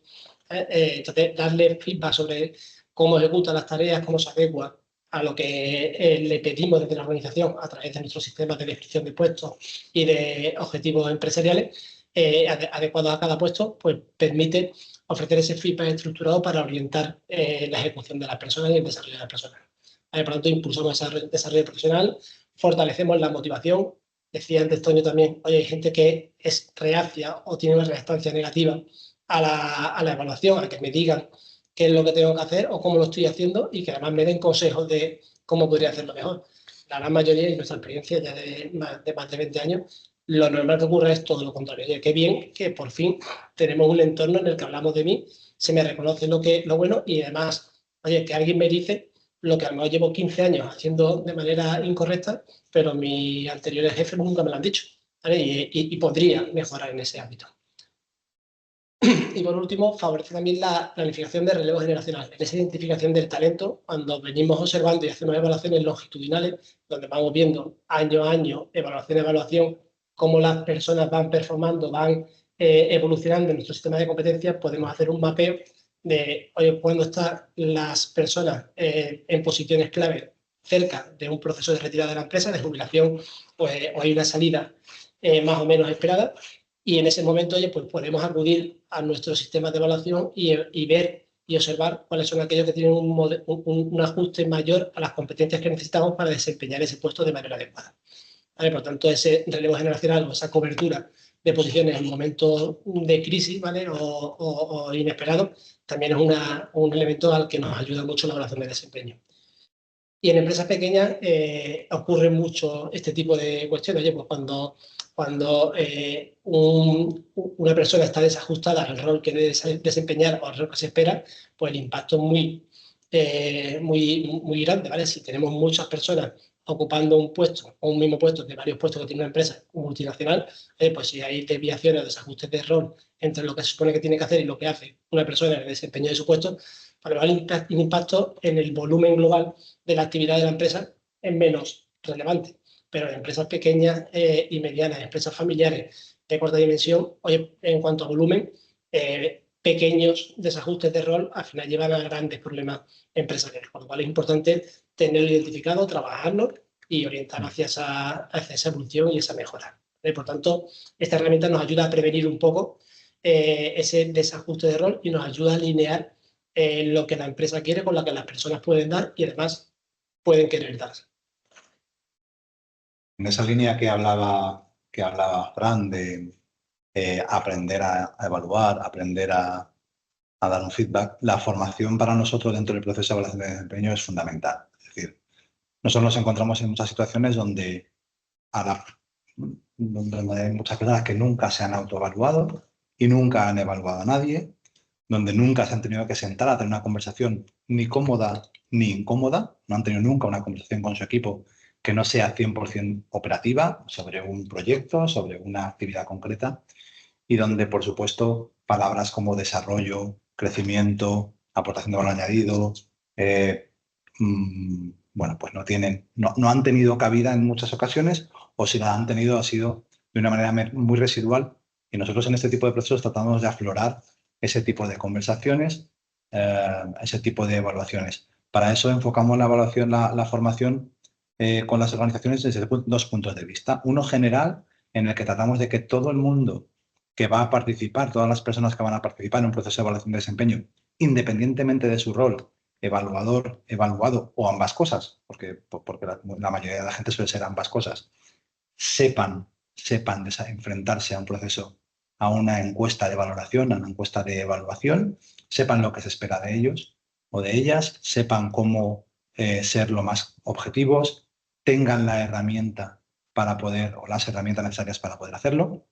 entonces, darle feedback sobre cómo ejecuta las tareas, cómo se adecua a lo que le pedimos desde la organización a través de nuestros sistemas de descripción de puestos y de objetivos empresariales adecuados a cada puesto, pues permite ofrecer ese feedback estructurado para orientar la ejecución de las personas y el desarrollo de las personas. Por lo tanto, impulsamos ese desarrollo profesional, fortalecemos la motivación. Decía antes Toño también, oye, hay gente que es reacia o tiene una reactancia negativa a la evaluación, a que me digan qué es lo que tengo que hacer o cómo lo estoy haciendo y que además me den consejos de cómo podría hacerlo mejor. La gran mayoría, y nuestra experiencia ya de más de 20 años, lo normal que ocurre es todo lo contrario. Oye, qué bien que por fin tenemos un entorno en el que hablamos de mí, se me reconoce lo bueno y además, oye, que alguien me dice lo que a lo mejor llevo 15 años haciendo de manera incorrecta, pero mis anteriores jefes nunca me lo han dicho, ¿vale? Y podría mejorar en ese ámbito. Y por último, favorece también la planificación de relevo generacional, en esa identificación del talento, cuando venimos observando y hacemos evaluaciones longitudinales, donde vamos viendo año a año, evaluación a evaluación, cómo las personas van performando, van evolucionando en nuestro sistema de competencias, podemos hacer un mapeo de, oye, cuándo están las personas en posiciones clave cerca de un proceso de retirada de la empresa, de jubilación, pues, o hay una salida más o menos esperada. Y en ese momento, oye, pues podemos acudir a nuestro sistema de evaluación y ver y observar cuáles son aquellos que tienen un ajuste mayor a las competencias que necesitamos para desempeñar ese puesto de manera adecuada. ¿Vale? Por lo tanto, ese relevo generacional o esa cobertura de posiciones en momentos de crisis, ¿vale? o inesperado, también es un elemento al que nos ayuda mucho la evaluación de desempeño. Y en empresas pequeñas ocurre mucho este tipo de cuestiones. Oye, pues cuando una persona está desajustada al rol que debe desempeñar o al rol que se espera, pues el impacto es muy grande, ¿vale? Si tenemos muchas personas ocupando un puesto o un mismo puesto de varios puestos que tiene una empresa multinacional, pues si hay desviaciones o desajustes de rol entre lo que se supone que tiene que hacer y lo que hace una persona en el desempeño de su puesto, para el impacto en el volumen global de la actividad de la empresa es menos relevante. Pero en empresas pequeñas y medianas, empresas familiares de corta dimensión, oye, en cuanto a volumen, pequeños desajustes de rol al final llevan a grandes problemas empresariales, por lo cual es importante tenerlo identificado, trabajarlo y orientar hacia esa evolución y esa mejora. Por tanto, esta herramienta nos ayuda a prevenir un poco ese desajuste de rol y nos ayuda a alinear lo que la empresa quiere con lo que las personas pueden dar y además pueden querer dar. En esa línea que hablaba Fran de aprender a evaluar, aprender a dar un feedback, la formación para nosotros dentro del proceso de evaluación de desempeño es fundamental. Es decir, nosotros nos encontramos en muchas situaciones donde hay muchas personas que nunca se han autoevaluado y nunca han evaluado a nadie, donde nunca se han tenido que sentar a tener una conversación ni cómoda ni incómoda, no han tenido nunca una conversación con su equipo que no sea 100% operativa sobre un proyecto, sobre una actividad concreta, y donde, por supuesto, palabras como desarrollo, crecimiento, aportación de valor añadido, bueno, pues no han tenido cabida en muchas ocasiones, o si la han tenido ha sido de una manera muy residual, y nosotros en este tipo de procesos tratamos de aflorar ese tipo de conversaciones, ese tipo de evaluaciones. Para eso enfocamos la evaluación, la formación con las organizaciones desde dos puntos de vista. Uno general, en el que tratamos de que todo el mundo que va a participar, todas las personas que van a participar en un proceso de evaluación de desempeño, independientemente de su rol, evaluador, evaluado o ambas cosas, porque la mayoría de la gente suele ser ambas cosas, sepan enfrentarse a un proceso, a una encuesta de valoración, a una encuesta de evaluación, sepan lo que se espera de ellos o de ellas, sepan cómo ser lo más objetivos, tengan la herramienta para poder, o las herramientas necesarias para poder hacerlo.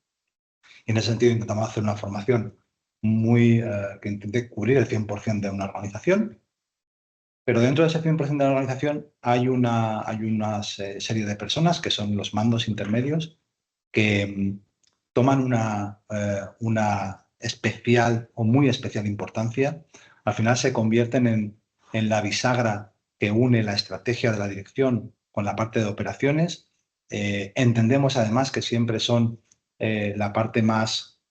Y en ese sentido intentamos hacer una formación que intente cubrir el 100% de una organización, pero dentro de ese 100% de la organización hay una serie de personas que son los mandos intermedios que toman una especial o muy especial importancia. Al final se convierten en la bisagra que une la estrategia de la dirección con la parte de operaciones. Entendemos además que siempre son la parte más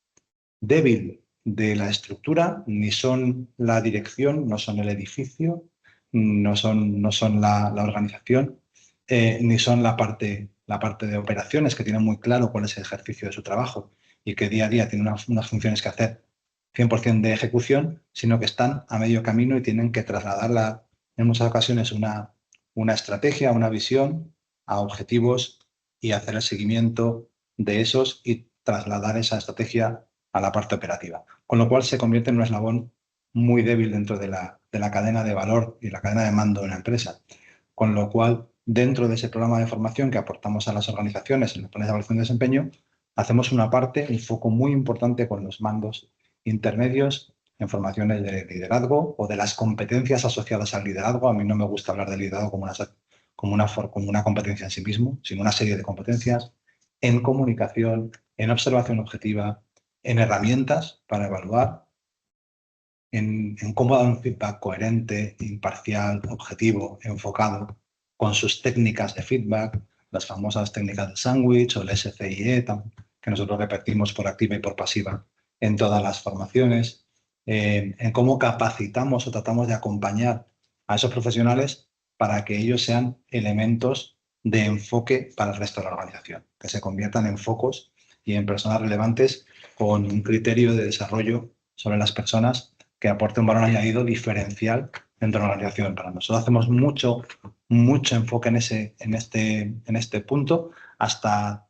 débil de la estructura, ni son la dirección, no son el edificio, no son la organización, ni son la parte de operaciones, que tienen muy claro cuál es el ejercicio de su trabajo y que día a día tienen unas funciones que hacer 100% de ejecución, sino que están a medio camino y tienen que trasladarla en muchas ocasiones una estrategia, una visión a objetivos y hacer el seguimiento de esos y trasladar esa estrategia a la parte operativa. Con lo cual se convierte en un eslabón muy débil dentro de la cadena de valor y la cadena de mando de una empresa. Con lo cual, dentro de ese programa de formación que aportamos a las organizaciones en los planes de evaluación de desempeño, hacemos una parte, un foco muy importante con los mandos intermedios en formaciones de liderazgo o de las competencias asociadas al liderazgo. A mí no me gusta hablar de liderazgo como una competencia en sí mismo, sino una serie de competencias en comunicación, en observación objetiva, en herramientas para evaluar, en cómo dar un feedback coherente, imparcial, objetivo, enfocado, con sus técnicas de feedback, las famosas técnicas de sándwich o el SCIE, que nosotros repetimos por activa y por pasiva en todas las formaciones, en cómo capacitamos o tratamos de acompañar a esos profesionales para que ellos sean elementos de enfoque para el resto de la organización, que se conviertan en focos y en personas relevantes con un criterio de desarrollo sobre las personas que aporte un valor añadido diferencial dentro de la organización. Para nosotros hacemos mucho enfoque en este punto hasta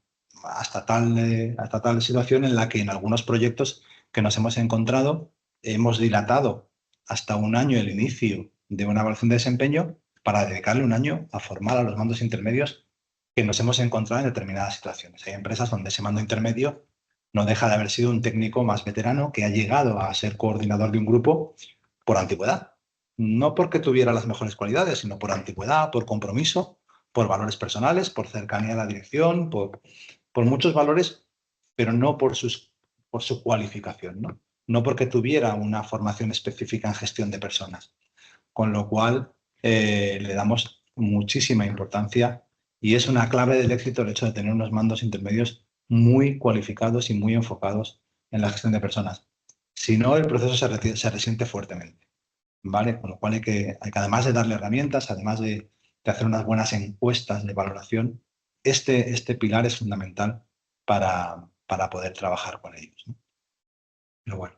tal situación en la que en algunos proyectos que nos hemos encontrado hemos dilatado hasta un año el inicio de una evaluación de desempeño para dedicarle un año a formar a los mandos intermedios que nos hemos encontrado en determinadas situaciones. Hay empresas donde ese mando intermedio no deja de haber sido un técnico más veterano que ha llegado a ser coordinador de un grupo por antigüedad. No porque tuviera las mejores cualidades, sino por antigüedad, por compromiso, por valores personales, por cercanía a la dirección, por muchos valores, pero no por su cualificación, ¿no? No porque tuviera una formación específica en gestión de personas. Con lo cual, le damos muchísima importancia y es una clave del éxito el hecho de tener unos mandos intermedios muy cualificados y muy enfocados en la gestión de personas. Si no, el proceso se resiente fuertemente, ¿vale? Con lo cual hay que además de darle herramientas, además de hacer unas buenas encuestas de valoración, este pilar es fundamental para poder trabajar con ellos, ¿no? Pero bueno,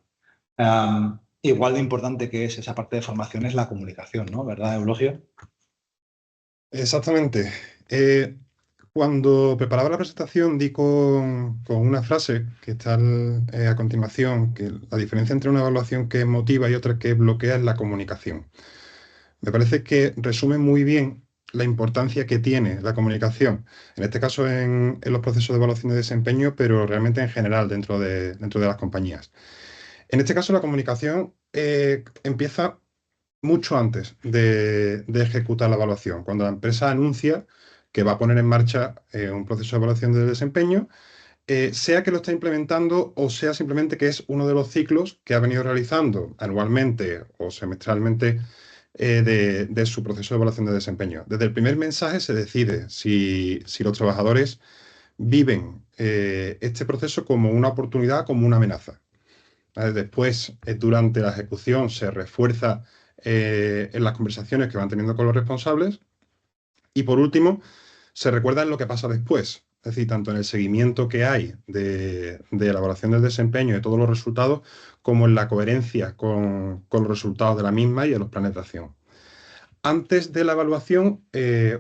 igual de importante que es esa parte de formación es la comunicación, ¿no? ¿Verdad, Eulogio? Exactamente. Cuando preparaba la presentación di con una frase que está a continuación, que la diferencia entre una evaluación que motiva y otra que bloquea es la comunicación. Me parece que resume muy bien la importancia que tiene la comunicación, en este caso en los procesos de evaluación de desempeño, pero realmente en general dentro de las compañías. En este caso la comunicación empieza mucho antes de ejecutar la evaluación, cuando la empresa anuncia que va a poner en marcha un proceso de evaluación de desempeño, sea que lo está implementando o sea simplemente que es uno de los ciclos que ha venido realizando anualmente o semestralmente de su proceso de evaluación de desempeño. Desde el primer mensaje se decide si los trabajadores viven este proceso como una oportunidad, como una amenaza. Después, durante la ejecución, se refuerza en las conversaciones que van teniendo con los responsables. Y por último, se recuerda en lo que pasa después. Es decir, tanto en el seguimiento que hay de la evaluación del desempeño y de todos los resultados, como en la coherencia con los resultados de la misma y en los planes de acción. Antes de la evaluación,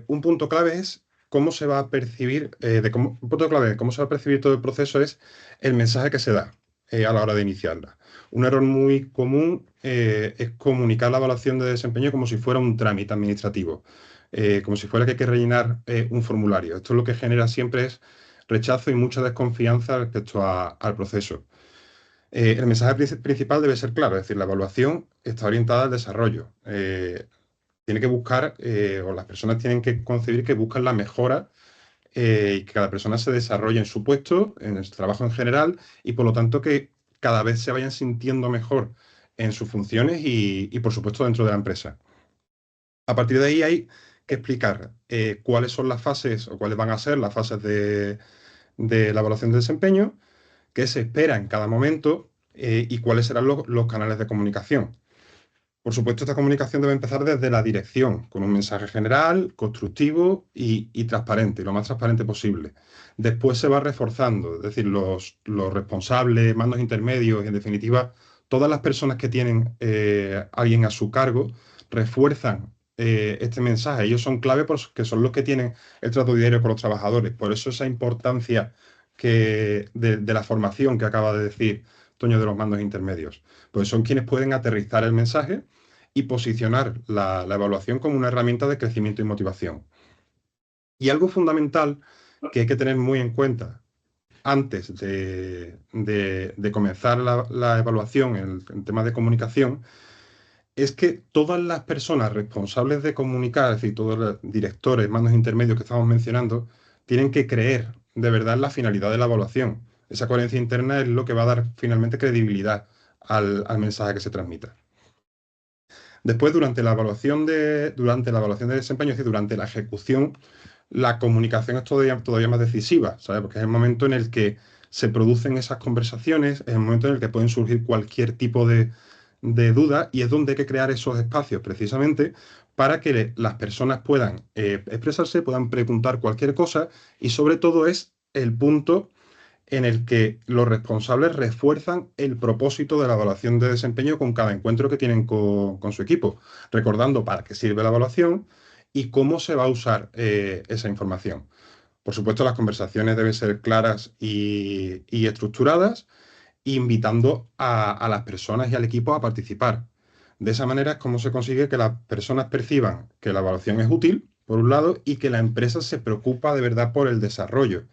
un punto clave es cómo se va a percibir, un punto clave de cómo se va a percibir todo el proceso es el mensaje que se da a la hora de iniciarla. Un error muy común es comunicar la evaluación de desempeño como si fuera un trámite administrativo, como si fuera que hay que rellenar un formulario. Esto lo que genera siempre es rechazo y mucha desconfianza respecto al proceso. El mensaje principal debe ser claro, es decir, la evaluación está orientada al desarrollo. Tiene que buscar, o las personas tienen que concebir que buscan la mejora y que cada persona se desarrolle en su puesto, en su trabajo en general, y por lo tanto que cada vez se vayan sintiendo mejor en sus funciones y por supuesto, dentro de la empresa. A partir de ahí hay que explicar cuáles son las fases o cuáles van a ser las fases de la evaluación de desempeño, qué se espera en cada momento y cuáles serán los canales de comunicación. Por supuesto, esta comunicación debe empezar desde la dirección, con un mensaje general, constructivo y transparente, lo más transparente posible. Después se va reforzando, es decir, los responsables, mandos intermedios y, en definitiva, todas las personas que tienen alguien a su cargo refuerzan este mensaje. Ellos son clave porque son los que tienen el trato diario con los trabajadores. Por eso esa importancia de la formación que acaba de decir Toño de los mandos intermedios. Pues son quienes pueden aterrizar el mensaje y posicionar la evaluación como una herramienta de crecimiento y motivación. Y algo fundamental que hay que tener muy en cuenta antes de comenzar la evaluación en temas de comunicación es que todas las personas responsables de comunicar, es decir, todos los directores, mandos intermedios que estamos mencionando, tienen que creer de verdad en la finalidad de la evaluación. Esa coherencia interna es lo que va a dar finalmente credibilidad al mensaje que se transmita. Después, durante la evaluación de desempeño, es decir, durante la ejecución, la comunicación es todavía más decisiva, ¿sabes? Porque es el momento en el que se producen esas conversaciones, es el momento en el que pueden surgir cualquier tipo de duda y es donde hay que crear esos espacios precisamente para que las personas puedan expresarse, puedan preguntar cualquier cosa y sobre todo es el punto en el que los responsables refuerzan el propósito de la evaluación de desempeño con cada encuentro que tienen con su equipo, recordando para qué sirve la evaluación y cómo se va a usar esa información. Por supuesto, las conversaciones deben ser claras y estructuradas, invitando a las personas y al equipo a participar. De esa manera es como se consigue que las personas perciban que la evaluación es útil, por un lado, y que la empresa se preocupa de verdad por el desarrollo.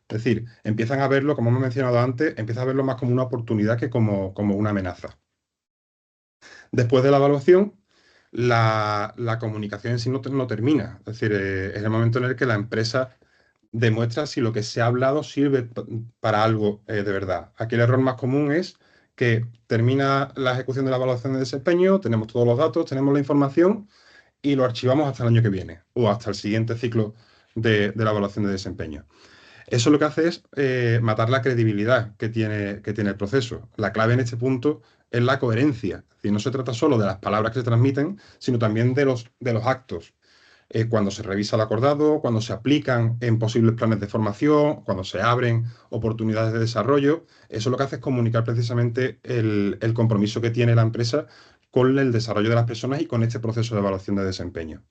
Es decir, empiezan a verlo, como hemos mencionado antes, empiezan a verlo más como una oportunidad que como una amenaza. Después de la evaluación, la comunicación en sí no termina. Es decir, es el momento en el que la empresa demuestra si lo que se ha hablado sirve para algo de verdad. Aquí el error más común es que termina la ejecución de la evaluación de desempeño, tenemos todos los datos, tenemos la información y lo archivamos hasta el año que viene o hasta el siguiente ciclo de la evaluación de desempeño. Eso lo que hace es matar la credibilidad que tiene el proceso. La clave en este punto es la coherencia. Es decir, no se trata solo de las palabras que se transmiten, sino también de los actos. Cuando se revisa el acordado, cuando se aplican en posibles planes de formación, cuando se abren oportunidades de desarrollo, eso lo que hace es comunicar precisamente el compromiso que tiene la empresa con el desarrollo de las personas y con este proceso de evaluación de desempeño.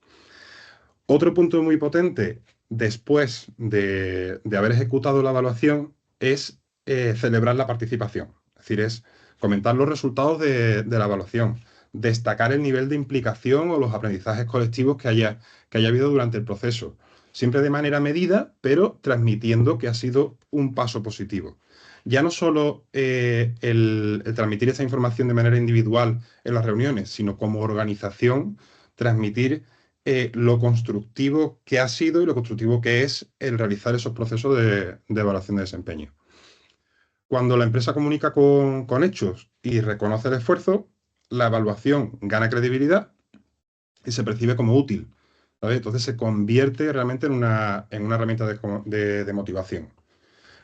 Otro punto muy potente después de haber ejecutado la evaluación es celebrar la participación. Es decir, es comentar los resultados de la evaluación, destacar el nivel de implicación o los aprendizajes colectivos que haya habido durante el proceso. Siempre de manera medida, pero transmitiendo que ha sido un paso positivo. Ya no solo el transmitir esa información de manera individual en las reuniones, sino como organización, transmitir lo constructivo que ha sido y lo constructivo que es el realizar esos procesos de evaluación de desempeño. Cuando la empresa comunica con hechos y reconoce el esfuerzo, la evaluación gana credibilidad y se percibe como útil, ¿vale? Entonces se convierte realmente en una herramienta de motivación.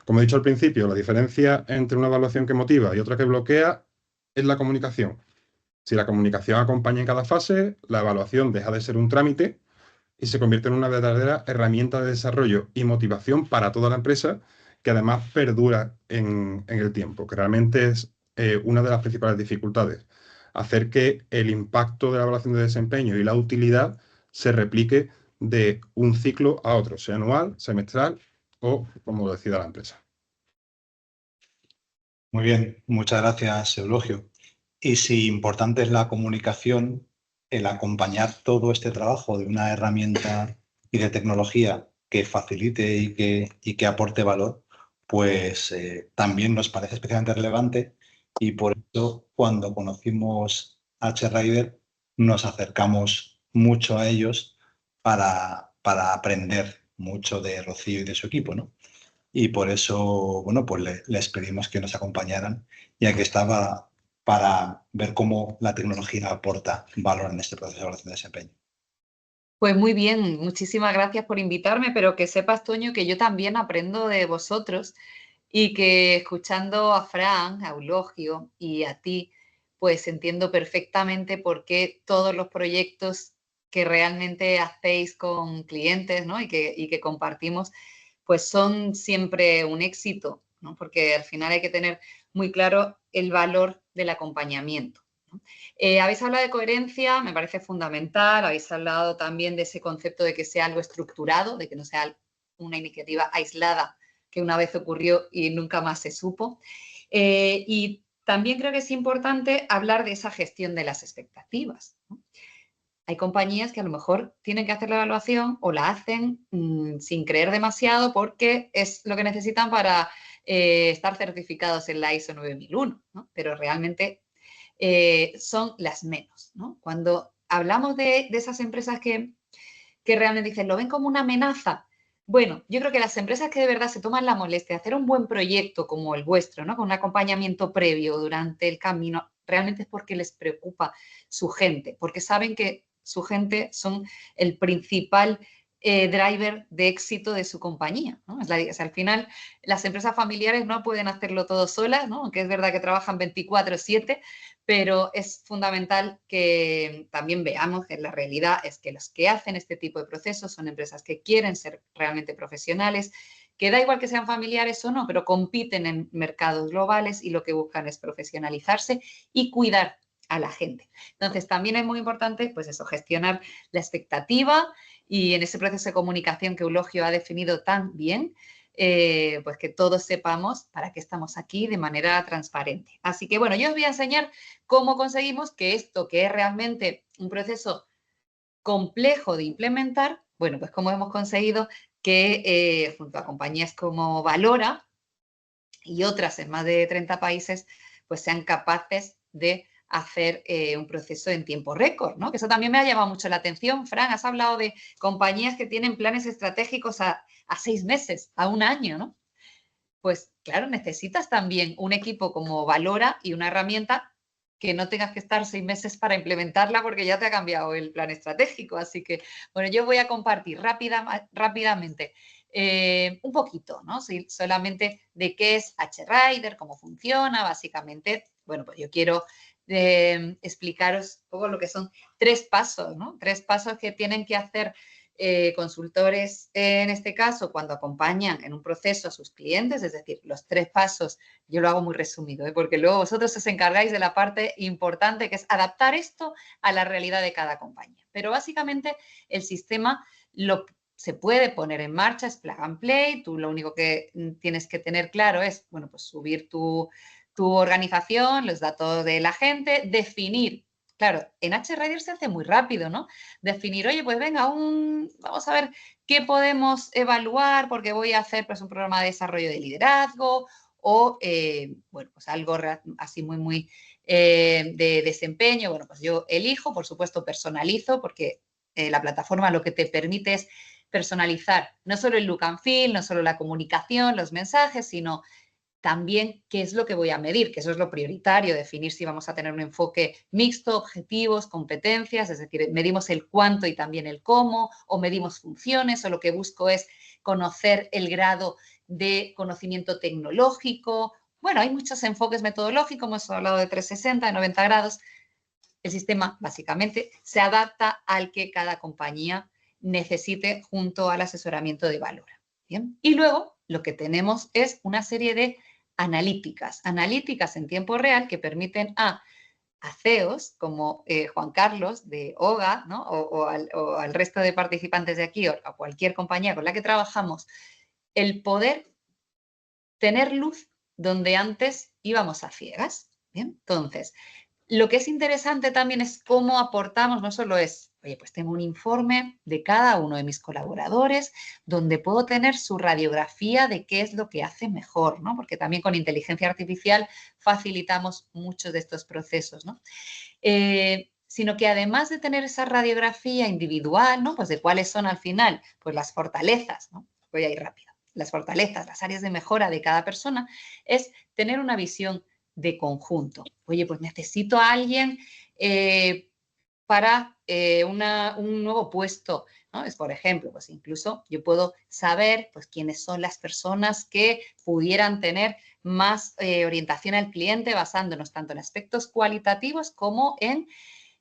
Como he dicho al principio, la diferencia entre una evaluación que motiva y otra que bloquea es la comunicación. Si la comunicación acompaña en cada fase, la evaluación deja de ser un trámite y se convierte en una verdadera herramienta de desarrollo y motivación para toda la empresa, que además perdura en el tiempo, que realmente es una de las principales dificultades, hacer que el impacto de la evaluación de desempeño y la utilidad se replique de un ciclo a otro, sea anual, semestral o como decida la empresa. Muy bien, muchas gracias, Eulogio. Y si importante es la comunicación, el acompañar todo este trabajo de una herramienta y de tecnología que facilite y que aporte valor, pues también nos parece especialmente relevante y por eso cuando conocimos H-Rider nos acercamos mucho a ellos para aprender mucho de Rocío y de su equipo, ¿no? Y por eso, bueno, pues les pedimos que nos acompañaran, ya que estaba para ver cómo la tecnología aporta valor en este proceso de evaluación de desempeño. Pues muy bien, muchísimas gracias por invitarme, pero que sepas, Toño, que yo también aprendo de vosotros y que escuchando a Fran, a Eulogio y a ti, pues entiendo perfectamente por qué todos los proyectos que realmente hacéis con clientes, ¿no? y que compartimos, pues son siempre un éxito, ¿no? Porque al final hay que tener muy claro el valor del acompañamiento, ¿no? Habéis hablado de coherencia, me parece fundamental. Habéis hablado también de ese concepto de que sea algo estructurado, de que no sea una iniciativa aislada que una vez ocurrió y nunca más se supo. Y también creo que es importante hablar de esa gestión de las expectativas, ¿no? Hay compañías que a lo mejor tienen que hacer la evaluación o la hacen sin creer demasiado porque es lo que necesitan para estar certificados en la ISO 9001, ¿no? Pero realmente son las menos, ¿no? Cuando hablamos de esas empresas que realmente dicen, lo ven como una amenaza. Bueno, yo creo que las empresas que de verdad se toman la molestia de hacer un buen proyecto como el vuestro, ¿no? Con un acompañamiento previo durante el camino, realmente es porque les preocupa su gente, porque saben que su gente son el principal driver de éxito de su compañía, ¿no? O sea, al final, las empresas familiares no pueden hacerlo todo solas, ¿no? Aunque es verdad que trabajan 24/7, pero es fundamental que también veamos que la realidad es que los que hacen este tipo de procesos son empresas que quieren ser realmente profesionales, que da igual que sean familiares o no, pero compiten en mercados globales y lo que buscan es profesionalizarse y cuidar a la gente. Entonces, también es muy importante, pues eso, gestionar la expectativa y en ese proceso de comunicación que Eulogio ha definido tan bien, pues que todos sepamos para qué estamos aquí de manera transparente. Así que, bueno, yo os voy a enseñar cómo conseguimos que esto, que es realmente un proceso complejo de implementar, bueno, pues cómo hemos conseguido que junto a compañías como Valora y otras en más de 30 países, pues sean capaces de hacer un proceso en tiempo récord, ¿no? Que eso también me ha llamado mucho la atención. Fran, has hablado de compañías que tienen planes estratégicos a 6 meses, a 1 año, ¿no? Pues claro, necesitas también un equipo como Valora y una herramienta que no tengas que estar 6 meses para implementarla porque ya te ha cambiado el plan estratégico. Así que, bueno, yo voy a compartir rápidamente un poquito, ¿no? Solamente de qué es HRider, cómo funciona, básicamente. Bueno, pues yo quiero explicaros un poco lo que son 3 pasos, ¿no? 3 pasos que tienen que hacer consultores, en este caso, cuando acompañan en un proceso a sus clientes, es decir, los 3 pasos, yo lo hago muy resumido, porque luego vosotros os encargáis de la parte importante, que es adaptar esto a la realidad de cada compañía. Pero básicamente el sistema se puede poner en marcha, es plug and play, tú lo único que tienes que tener claro es, bueno, pues subir tu organización, los datos de la gente, definir. Claro, en HRider se hace muy rápido, ¿no? Definir, oye, pues venga, vamos a ver qué podemos evaluar porque voy a hacer pues, un programa de desarrollo de liderazgo o, bueno, pues algo así muy de desempeño. Bueno, pues yo elijo, por supuesto, personalizo porque la plataforma lo que te permite es personalizar no solo el look and feel, no solo la comunicación, los mensajes, sino también qué es lo que voy a medir, que eso es lo prioritario, definir si vamos a tener un enfoque mixto, objetivos, competencias, es decir, medimos el cuánto y también el cómo, o medimos funciones, o lo que busco es conocer el grado de conocimiento tecnológico. Bueno, hay muchos enfoques metodológicos, hemos hablado de 360, de 90 grados. El sistema, básicamente, se adapta al que cada compañía necesite junto al asesoramiento de Valora. ¿Bien? Y luego lo que tenemos es una serie de analíticas en tiempo real que permiten a CEOs como Juan Carlos de OGA, ¿no? o al resto de participantes de aquí o a cualquier compañía con la que trabajamos, el poder tener luz donde antes íbamos a ciegas. ¿Bien? Entonces, lo que es interesante también es cómo aportamos, no solo es, oye, pues tengo un informe de cada uno de mis colaboradores donde puedo tener su radiografía de qué es lo que hace mejor, ¿no? Porque también con inteligencia artificial facilitamos muchos de estos procesos, ¿no? Sino que además de tener esa radiografía individual, ¿no? Pues de cuáles son al final, pues las fortalezas, ¿no? Voy a ir rápido. Las fortalezas, las áreas de mejora de cada persona, es tener una visión de conjunto. Oye, pues necesito a alguien para un nuevo puesto, ¿no? Es, por ejemplo, pues incluso yo puedo saber pues, quiénes son las personas que pudieran tener más orientación al cliente basándonos tanto en aspectos cualitativos como en,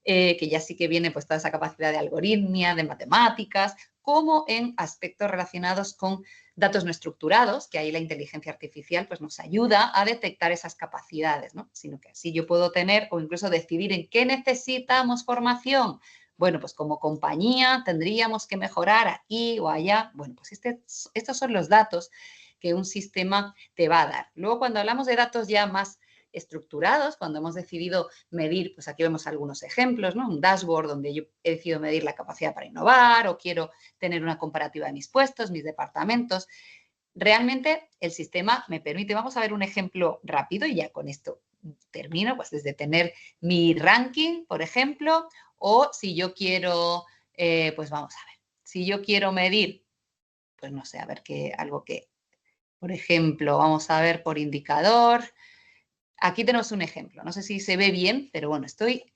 que ya sí que viene pues toda esa capacidad de algoritmia, de matemáticas, como en aspectos relacionados con datos no estructurados, que ahí la inteligencia artificial pues, nos ayuda a detectar esas capacidades, ¿no? Sino que así yo puedo tener o incluso decidir en qué necesitamos formación. Bueno, pues como compañía tendríamos que mejorar aquí o allá. Bueno, pues estos son los datos que un sistema te va a dar. Luego, cuando hablamos de datos ya más estructurados, cuando hemos decidido medir, pues aquí vemos algunos ejemplos, ¿no? Un dashboard donde yo he decidido medir la capacidad para innovar o quiero tener una comparativa de mis puestos, mis departamentos. Realmente el sistema me permite, vamos a ver un ejemplo rápido y ya con esto termino, pues desde tener mi ranking, por ejemplo, o si yo quiero, pues vamos a ver, si yo quiero medir, pues no sé, a ver algo que, por ejemplo, vamos a ver por indicador. Aquí tenemos un ejemplo, no sé si se ve bien, pero bueno, estoy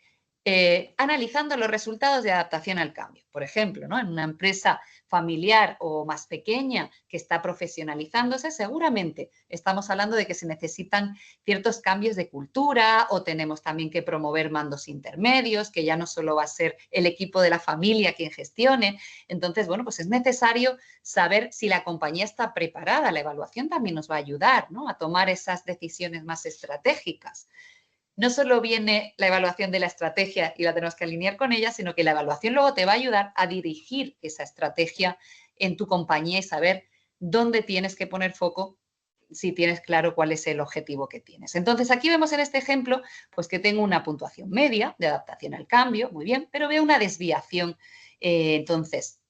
analizando los resultados de adaptación al cambio. Por ejemplo, ¿no? En una empresa familiar o más pequeña que está profesionalizándose, seguramente estamos hablando de que se necesitan ciertos cambios de cultura o tenemos también que promover mandos intermedios, que ya no solo va a ser el equipo de la familia quien gestione. Entonces, bueno, pues es necesario saber si la compañía está preparada. La evaluación también nos va a ayudar, ¿no? A tomar esas decisiones más estratégicas. No solo viene la evaluación de la estrategia y la tenemos que alinear con ella, sino que la evaluación luego te va a ayudar a dirigir esa estrategia en tu compañía y saber dónde tienes que poner foco si tienes claro cuál es el objetivo que tienes. Entonces, aquí vemos en este ejemplo pues que tengo una puntuación media de adaptación al cambio, muy bien, pero veo una desviación. Entonces,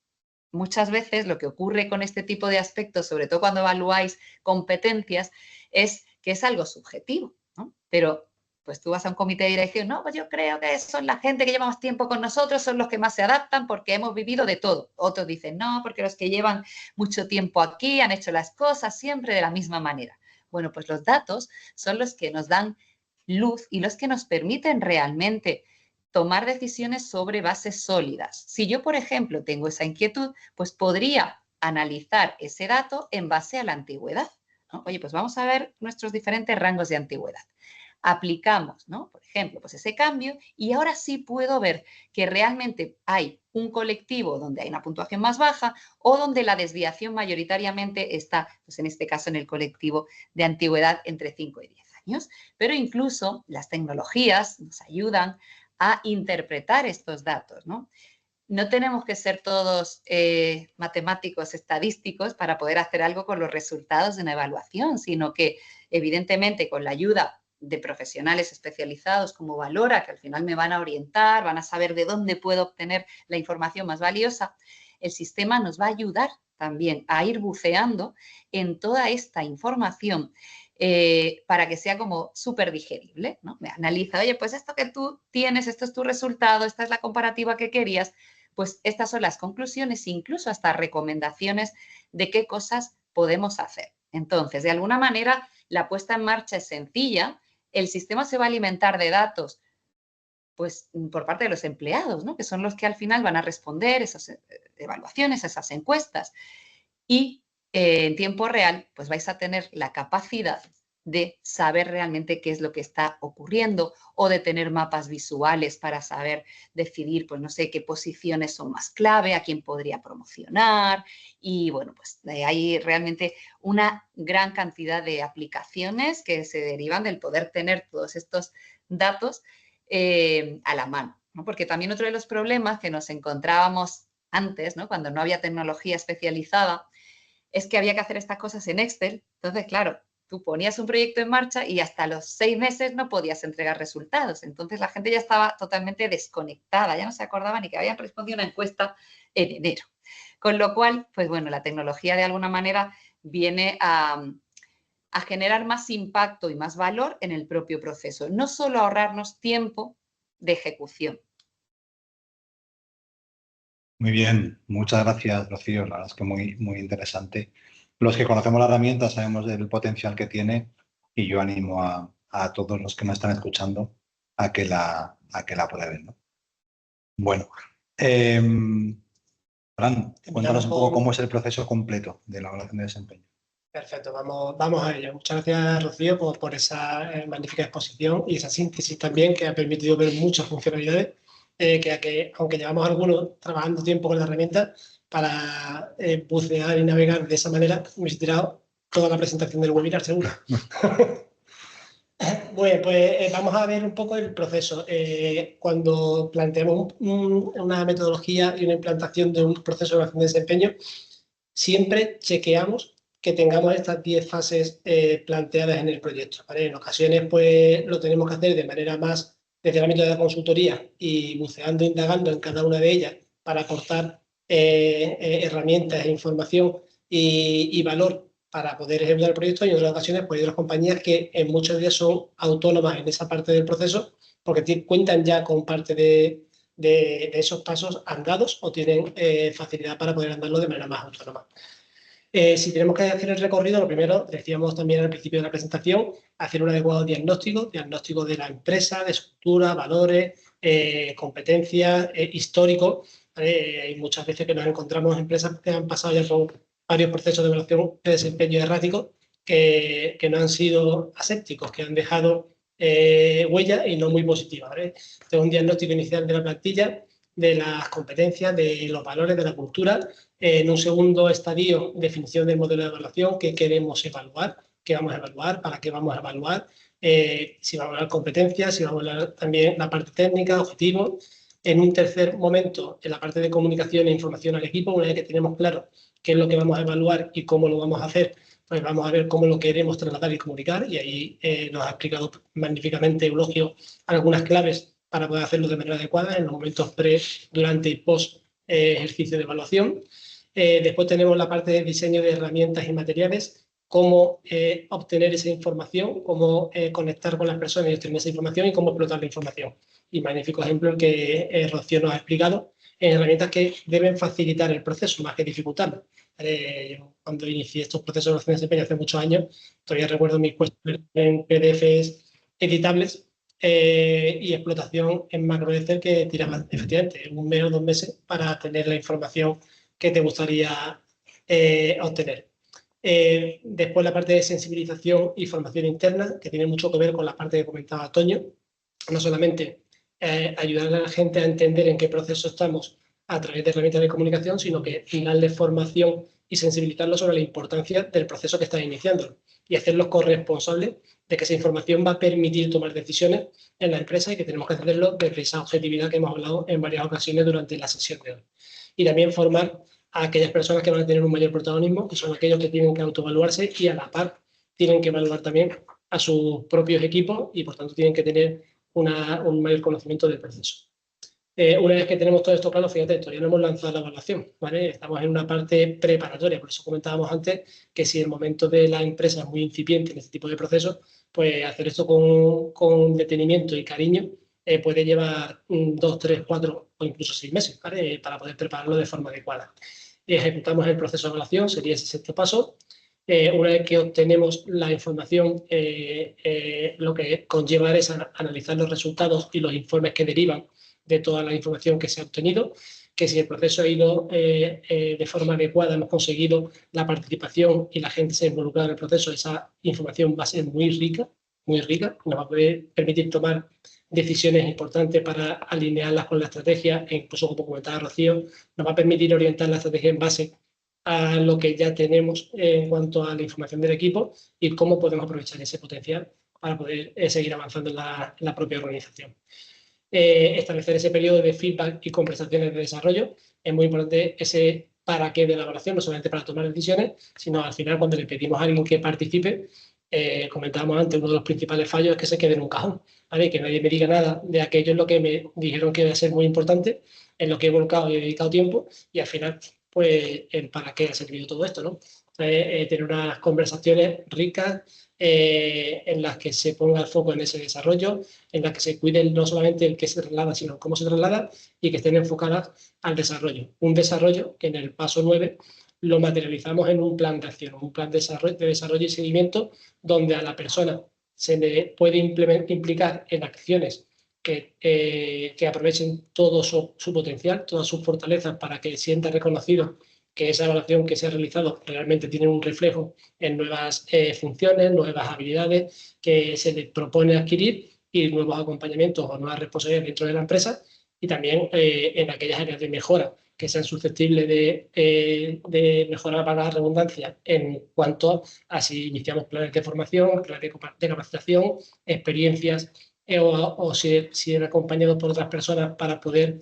muchas veces lo que ocurre con este tipo de aspectos, sobre todo cuando evaluáis competencias, es que es algo subjetivo, ¿no? Pero pues tú vas a un comité de dirección, no, pues yo creo que son la gente que lleva más tiempo con nosotros, son los que más se adaptan porque hemos vivido de todo. Otros dicen, no, porque los que llevan mucho tiempo aquí han hecho las cosas siempre de la misma manera. Bueno, pues los datos son los que nos dan luz y los que nos permiten realmente tomar decisiones sobre bases sólidas. Si yo, por ejemplo, tengo esa inquietud, pues podría analizar ese dato en base a la antigüedad, ¿no? Oye, pues vamos a ver nuestros diferentes rangos de antigüedad. Aplicamos, ¿no? Por ejemplo, pues ese cambio y ahora sí puedo ver que realmente hay un colectivo donde hay una puntuación más baja o donde la desviación mayoritariamente está, pues en este caso, en el colectivo de antigüedad entre 5 y 10 años. Pero incluso las tecnologías nos ayudan a interpretar estos datos, ¿no? No tenemos que ser todos matemáticos estadísticos para poder hacer algo con los resultados de una evaluación, sino que evidentemente con la ayuda de profesionales especializados como Valora, que al final me van a orientar, van a saber de dónde puedo obtener la información más valiosa, el sistema nos va a ayudar también a ir buceando en toda esta información para que sea como súper digerible, ¿no? Me analiza, oye, pues esto que tú tienes, esto es tu resultado, esta es la comparativa que querías, pues estas son las conclusiones, incluso hasta recomendaciones de qué cosas podemos hacer. Entonces, de alguna manera, la puesta en marcha es sencilla, el sistema se va a alimentar de datos pues por parte de los empleados, ¿no? Que son los que al final van a responder esas evaluaciones, esas encuestas. Y en tiempo real, pues vais a tener la capacidad de saber realmente qué es lo que está ocurriendo o de tener mapas visuales para saber decidir, pues no sé, qué posiciones son más clave, a quién podría promocionar y bueno, pues hay realmente una gran cantidad de aplicaciones que se derivan del poder tener todos estos datos a la mano, ¿no? Porque también otro de los problemas que nos encontrábamos antes, ¿no? Cuando no había tecnología especializada, es que había que hacer estas cosas en Excel. Entonces, claro, tú ponías un proyecto en marcha y hasta los 6 meses no podías entregar resultados. Entonces, la gente ya estaba totalmente desconectada, ya no se acordaba ni que habían respondido una encuesta en enero. Con lo cual, pues bueno, la tecnología de alguna manera viene a generar más impacto y más valor en el propio proceso, no solo ahorrarnos tiempo de ejecución. Muy bien, muchas gracias, Rocío. La verdad es que muy interesante. Los que conocemos la herramienta sabemos del potencial que tiene y yo animo a todos los que me están escuchando a que la prueben, ¿no? Bueno, Fran, cuéntanos un poco cómo es el proceso completo de la evaluación de desempeño. Perfecto, vamos a ello. Muchas gracias, Rocío, por esa magnífica exposición y esa síntesis también que ha permitido ver muchas funcionalidades, que aunque llevamos algunos trabajando tiempo con la herramienta, para bucear y navegar de esa manera, me he tirado toda la presentación del webinar, seguro. Bueno, pues vamos a ver un poco el proceso. Cuando planteamos una metodología y una implantación de un proceso de evaluación de desempeño, siempre chequeamos que tengamos estas 10 fases planteadas en el proyecto, ¿vale? En ocasiones pues lo tenemos que hacer de manera más desde el ámbito de la consultoría y buceando, indagando en cada una de ellas para aportar herramientas, información y valor para poder ejecutar el proyecto, y en otras ocasiones pues hay otras compañías que en muchos días son autónomas en esa parte del proceso porque cuentan ya con parte de esos pasos andados o tienen facilidad para poder andarlo de manera más autónoma. Si tenemos que hacer el recorrido, lo primero, decíamos también al principio de la presentación, hacer un adecuado diagnóstico de la empresa, de estructura, valores, competencias, histórico. Hay muchas veces que nos encontramos empresas que han pasado ya por varios procesos de evaluación de desempeño errático que no han sido asépticos, que han dejado huella y no muy positiva, ¿vale? Entonces, un diagnóstico inicial de la plantilla, de las competencias, de los valores, de la cultura. En un segundo estadio, definición del modelo de evaluación, qué queremos evaluar, qué vamos a evaluar, para qué vamos a evaluar, si vamos a evaluar competencias, si vamos a evaluar también la parte técnica, objetivos. En un tercer momento, en la parte de comunicación e información al equipo, una vez que tenemos claro qué es lo que vamos a evaluar y cómo lo vamos a hacer, pues vamos a ver cómo lo queremos trasladar y comunicar, y ahí nos ha explicado magníficamente Eulogio algunas claves para poder hacerlo de manera adecuada en los momentos pre, durante y post ejercicio de evaluación. Después tenemos la parte de diseño de herramientas y materiales, cómo obtener esa información, cómo conectar con las personas y obtener esa información y cómo explotar la información. Y magnífico ejemplo el que Rocío nos ha explicado, en herramientas que deben facilitar el proceso más que dificultarlo. Yo cuando inicié estos procesos de evaluación de desempeño hace muchos años, todavía recuerdo mis cuestionarios en PDFs editables y explotación en macro Excel que tiraban efectivamente 1 mes o 2 meses para tener la información que te gustaría obtener. Después la parte de sensibilización y formación interna, que tiene mucho que ver con la parte que comentaba Toño, no solamente ayudar a la gente a entender en qué proceso estamos a través de herramientas de comunicación, sino que darle formación y sensibilizarlos sobre la importancia del proceso que están iniciando y hacerlos corresponsables de que esa información va a permitir tomar decisiones en la empresa y que tenemos que hacerlo desde esa objetividad que hemos hablado en varias ocasiones durante la sesión de hoy. Y también formar a aquellas personas que van a tener un mayor protagonismo, que son aquellos que tienen que autoevaluarse y a la par tienen que evaluar también a sus propios equipos y por tanto tienen que tener un mayor conocimiento del proceso. Una vez que tenemos todo esto claro, fíjate, todavía no hemos lanzado la evaluación, ¿vale? Estamos en una parte preparatoria, por eso comentábamos antes que si el momento de la empresa es muy incipiente en este tipo de procesos, pues hacer esto con detenimiento y cariño puede llevar 2, 3, 4 o incluso 6 meses, ¿vale? Para poder prepararlo de forma adecuada. Ejecutamos el proceso de evaluación, sería ese sexto paso. Una vez que obtenemos la información, lo que conlleva es analizar los resultados y los informes que derivan de toda la información que se ha obtenido, que si el proceso ha ido de forma adecuada, hemos conseguido la participación y la gente se ha involucrado en el proceso, esa información va a ser muy rica, nos va a poder permitir tomar decisiones importantes para alinearlas con la estrategia e incluso, como comentaba Rocío, nos va a permitir orientar la estrategia en base a lo que ya tenemos en cuanto a la información del equipo y cómo podemos aprovechar ese potencial para poder seguir avanzando en la propia organización. Establecer ese periodo de feedback y conversaciones de desarrollo. Es muy importante ese para qué de la evaluación, no solamente para tomar decisiones, sino al final cuando le pedimos a alguien que participe, comentábamos antes, uno de los principales fallos es que se quede en un cajón, ¿vale? Que nadie me diga nada de aquello en lo que me dijeron que iba a ser muy importante, en lo que he volcado y he dedicado tiempo, y al final, pues, el para qué ha servido todo esto, ¿no? Entonces, tener unas conversaciones ricas en las que se ponga el foco en ese desarrollo, en las que se cuide no solamente el que se traslada, sino cómo se traslada y que estén enfocadas al desarrollo. Un desarrollo que en el paso 9 lo materializamos en un plan de acción, un plan de desarrollo y seguimiento donde a la persona se le puede implicar en acciones que aprovechen todo su potencial, todas sus fortalezas para que sienta reconocido que esa evaluación que se ha realizado realmente tiene un reflejo en nuevas funciones, nuevas habilidades que se les propone adquirir y nuevos acompañamientos o nuevas responsabilidades dentro de la empresa, y también en aquellas áreas de mejora que sean susceptibles de mejorar, para la redundancia, en cuanto a si iniciamos planes de formación, planes de capacitación, experiencias, o si han acompañado por otras personas para poder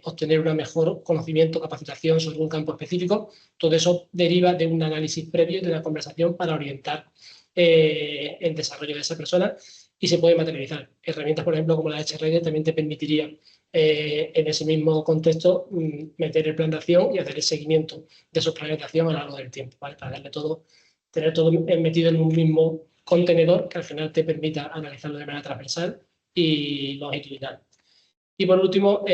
obtener un mejor conocimiento, capacitación sobre un campo específico. Todo eso deriva de un análisis previo, de una conversación para orientar el desarrollo de esa persona, y se puede materializar. Herramientas, por ejemplo, como la HRD también te permitiría en ese mismo contexto meter el plan de acción y hacer el seguimiento de esos planes de acción a lo largo del tiempo, ¿vale? Para darle todo, tener todo metido en un mismo contenedor que al final te permita analizarlo de manera transversal y longitudinal. Y por último,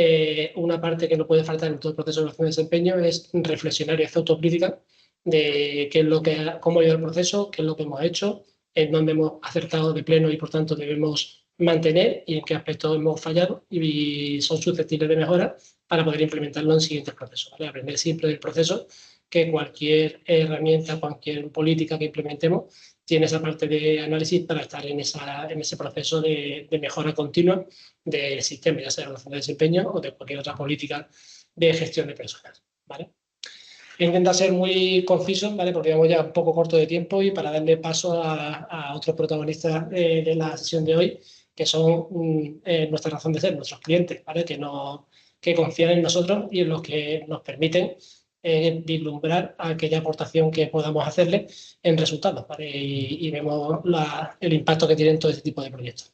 una parte que no puede faltar en todo el proceso de evaluación de desempeño es reflexionar y hacer autocrítica de qué es lo que, cómo ha ido el proceso, qué es lo que hemos hecho, en dónde hemos acertado de pleno y por tanto debemos mantener, y en qué aspectos hemos fallado y son susceptibles de mejora para poder implementarlo en siguientes procesos, ¿vale? Aprender siempre del proceso, que cualquier herramienta, cualquier política que implementemos tiene esa parte de análisis para estar en ese proceso de mejora continua del sistema, ya sea de evaluación de desempeño o de cualquier otra política de gestión de personas, ¿vale? Intenta ser muy conciso, ¿vale? Porque vamos ya un poco corto de tiempo, y para darle paso a otros protagonistas de la sesión de hoy, que son nuestra razón de ser, nuestros clientes, ¿vale? Que confían en nosotros y en los que nos permiten vislumbrar aquella aportación que podamos hacerle en resultados, ¿vale? Y vemos el impacto que tienen todo este tipo de proyectos.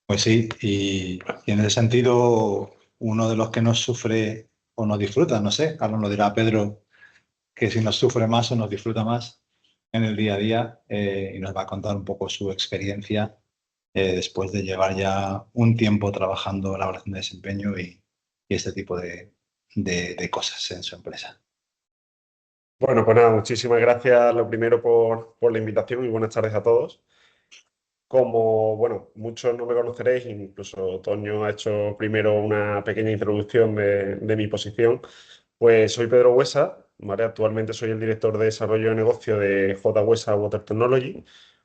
Pues sí, y en ese sentido, uno de los que nos sufre o nos disfruta, no sé, Carlos lo dirá Pedro, que si nos sufre más o nos disfruta más en el día a día, y nos va a contar un poco su experiencia después de llevar ya un tiempo trabajando la evaluación de desempeño y este tipo de cosas en su empresa. Bueno, pues nada, muchísimas gracias lo primero por la invitación y buenas tardes a todos. Como, bueno, muchos no me conoceréis, incluso Toño ha hecho primero una pequeña introducción de mi posición, pues soy Pedro Huesa, ¿vale? Actualmente soy el director de desarrollo de negocio de J. Huesa Water Technology,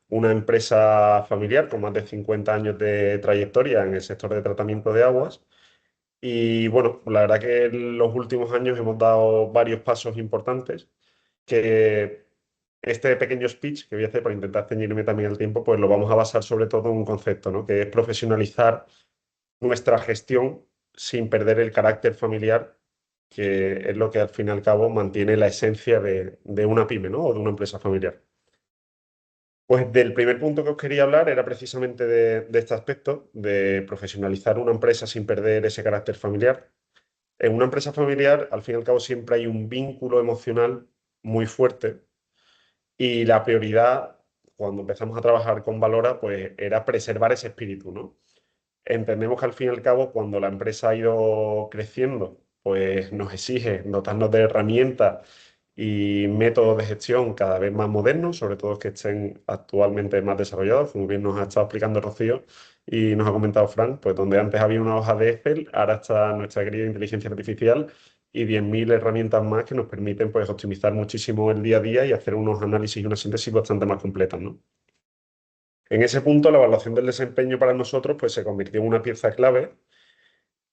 una empresa familiar con más de 50 años de trayectoria en el sector de tratamiento de aguas. Y bueno, la verdad que en los últimos años hemos dado varios pasos importantes que este pequeño speech que voy a hacer para intentar ceñirme también al tiempo, pues lo vamos a basar sobre todo en un concepto, ¿no? Que es profesionalizar nuestra gestión sin perder el carácter familiar, que es lo que al fin y al cabo mantiene la esencia de una pyme, ¿no? O de una empresa familiar. Pues del primer punto que os quería hablar era precisamente de este aspecto, de profesionalizar una empresa sin perder ese carácter familiar. En una empresa familiar, al fin y al cabo, siempre hay un vínculo emocional muy fuerte, y la prioridad, cuando empezamos a trabajar con Valora, pues era preservar ese espíritu, ¿no? Entendemos que al fin y al cabo, cuando la empresa ha ido creciendo, pues nos exige dotarnos de herramientas y métodos de gestión cada vez más modernos, sobre todo que estén actualmente más desarrollados, como bien nos ha estado explicando Rocío y nos ha comentado Frank, pues donde antes había una hoja de Excel, ahora está nuestra querida inteligencia artificial y 10.000 herramientas más que nos permiten pues optimizar muchísimo el día a día y hacer unos análisis y una síntesis bastante más completas, ¿no? En ese punto, la evaluación del desempeño para nosotros pues, se convirtió en una pieza clave,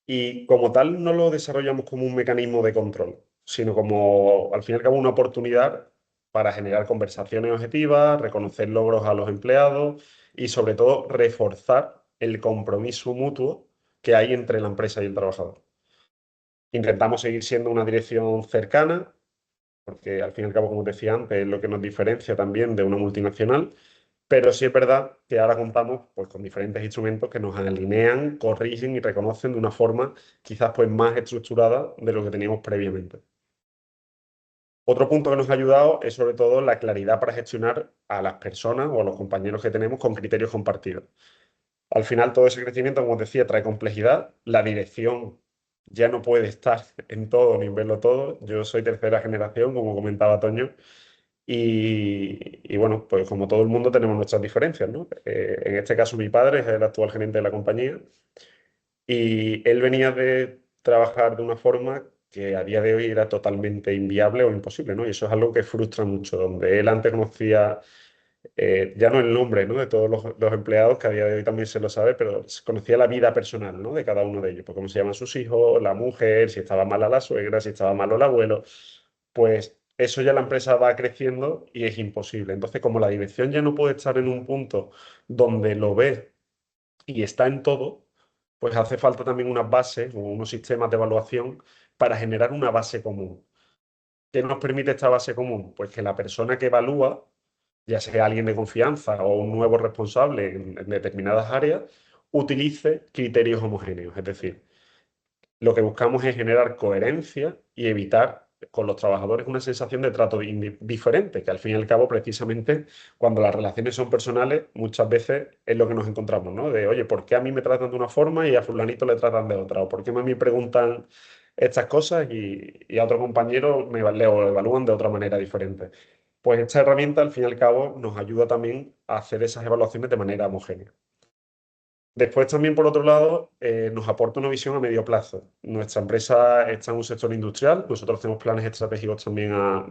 y como tal no lo desarrollamos como un mecanismo de control, sino como, al fin y al cabo, una oportunidad para generar conversaciones objetivas, reconocer logros a los empleados y, sobre todo, reforzar el compromiso mutuo que hay entre la empresa y el trabajador. Intentamos seguir siendo una dirección cercana, porque al fin y al cabo, como decía antes, es lo que nos diferencia también de una multinacional. Pero sí es verdad que ahora contamos pues, con diferentes instrumentos que nos alinean, corrigen y reconocen de una forma quizás pues, más estructurada de lo que teníamos previamente. Otro punto que nos ha ayudado es sobre todo la claridad para gestionar a las personas o a los compañeros que tenemos con criterios compartidos. Al final todo ese crecimiento, como os decía, trae complejidad. La dirección ya no puede estar en todo ni verlo todo. Yo soy tercera generación, como comentaba Toño, Y bueno, pues como todo el mundo tenemos nuestras diferencias, ¿no? En este caso mi padre es el actual gerente de la compañía y él venía de trabajar de una forma que a día de hoy era totalmente inviable o imposible, ¿no? Y eso es algo que frustra mucho, donde él antes conocía ya no el nombre, ¿no?, de todos los empleados, que a día de hoy también se lo sabe, pero se conocía la vida personal, ¿no?, de cada uno de ellos, pues cómo se llaman sus hijos, la mujer, si estaba mala la suegra, si estaba malo el abuelo, pues eso ya la empresa va creciendo y es imposible. Entonces, como la dirección ya no puede estar en un punto donde lo ve y está en todo, pues hace falta también unas bases o unos sistemas de evaluación para generar una base común. ¿Qué nos permite esta base común? Pues que la persona que evalúa, ya sea alguien de confianza o un nuevo responsable en determinadas áreas, utilice criterios homogéneos. Es decir, lo que buscamos es generar coherencia y evitar con los trabajadores una sensación de trato diferente, que al fin y al cabo, precisamente, cuando las relaciones son personales, muchas veces es lo que nos encontramos, ¿no? De, oye, ¿por qué a mí me tratan de una forma y a fulanito le tratan de otra? ¿O por qué a mí me preguntan estas cosas y a otro compañero le evalúan de otra manera diferente? Pues esta herramienta, al fin y al cabo, nos ayuda también a hacer esas evaluaciones de manera homogénea. Después también, por otro lado, nos aporta una visión a medio plazo. Nuestra empresa está en un sector industrial, nosotros hacemos planes estratégicos también a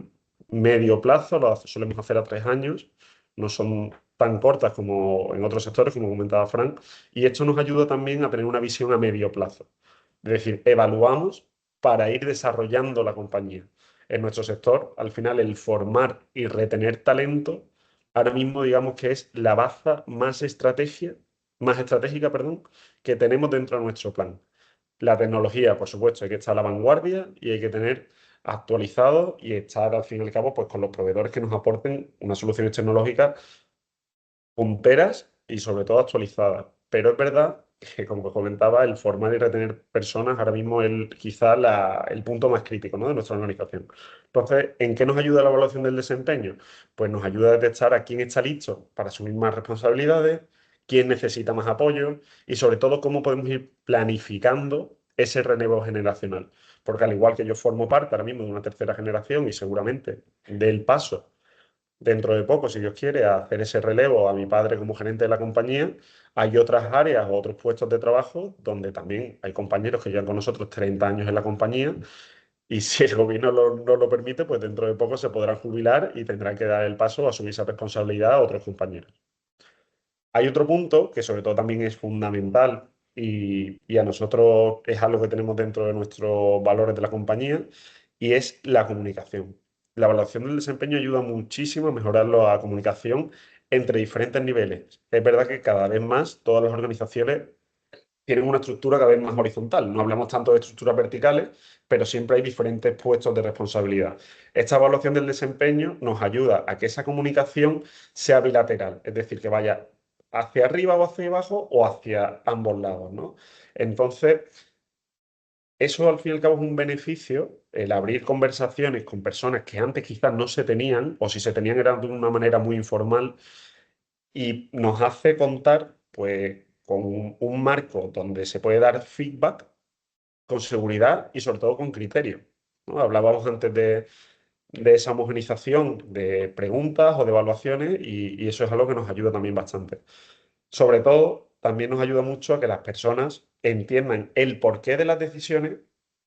medio plazo, lo solemos hacer a 3 años, no son tan cortas como en otros sectores, como comentaba Frank, y esto nos ayuda también a tener una visión a medio plazo. Es decir, evaluamos para ir desarrollando la compañía. En nuestro sector, al final, el formar y retener talento, ahora mismo digamos que es la baza más estratégica, perdón, que tenemos dentro de nuestro plan. La tecnología, por supuesto, hay que estar a la vanguardia y hay que tener actualizado y estar, al fin y al cabo, pues con los proveedores que nos aporten unas soluciones tecnológicas punteras y sobre todo actualizadas. Pero es verdad que, como comentaba, el formar y retener personas ahora mismo es quizá el punto más crítico, ¿no?, de nuestra organización. Entonces, ¿en qué nos ayuda la evaluación del desempeño? Pues nos ayuda a detectar a quién está listo para asumir más responsabilidades, quién necesita más apoyo y sobre todo cómo podemos ir planificando ese relevo generacional. Porque al igual que yo formo parte ahora mismo de una tercera generación y seguramente del paso dentro de poco, si Dios quiere, a hacer ese relevo a mi padre como gerente de la compañía, hay otras áreas o otros puestos de trabajo donde también hay compañeros que llevan con nosotros 30 años en la compañía y si el gobierno no lo permite, pues dentro de poco se podrán jubilar y tendrán que dar el paso a asumir esa responsabilidad a otros compañeros. Hay otro punto que sobre todo también es fundamental y a nosotros es algo que tenemos dentro de nuestros valores de la compañía y es la comunicación. La evaluación del desempeño ayuda muchísimo a mejorar la comunicación entre diferentes niveles. Es verdad que cada vez más todas las organizaciones tienen una estructura cada vez más horizontal. No hablamos tanto de estructuras verticales, pero siempre hay diferentes puestos de responsabilidad. Esta evaluación del desempeño nos ayuda a que esa comunicación sea bilateral, es decir, que vaya hacia arriba o hacia abajo o hacia ambos lados, ¿no? Entonces, eso al fin y al cabo es un beneficio, el abrir conversaciones con personas que antes quizás no se tenían, o si se tenían era de una manera muy informal, y nos hace contar pues, con un marco donde se puede dar feedback con seguridad y sobre todo con criterio, ¿no? Hablábamos antes de esa homogenización de preguntas o de evaluaciones y eso es algo que nos ayuda también bastante. Sobre todo, también nos ayuda mucho a que las personas entiendan el porqué de las decisiones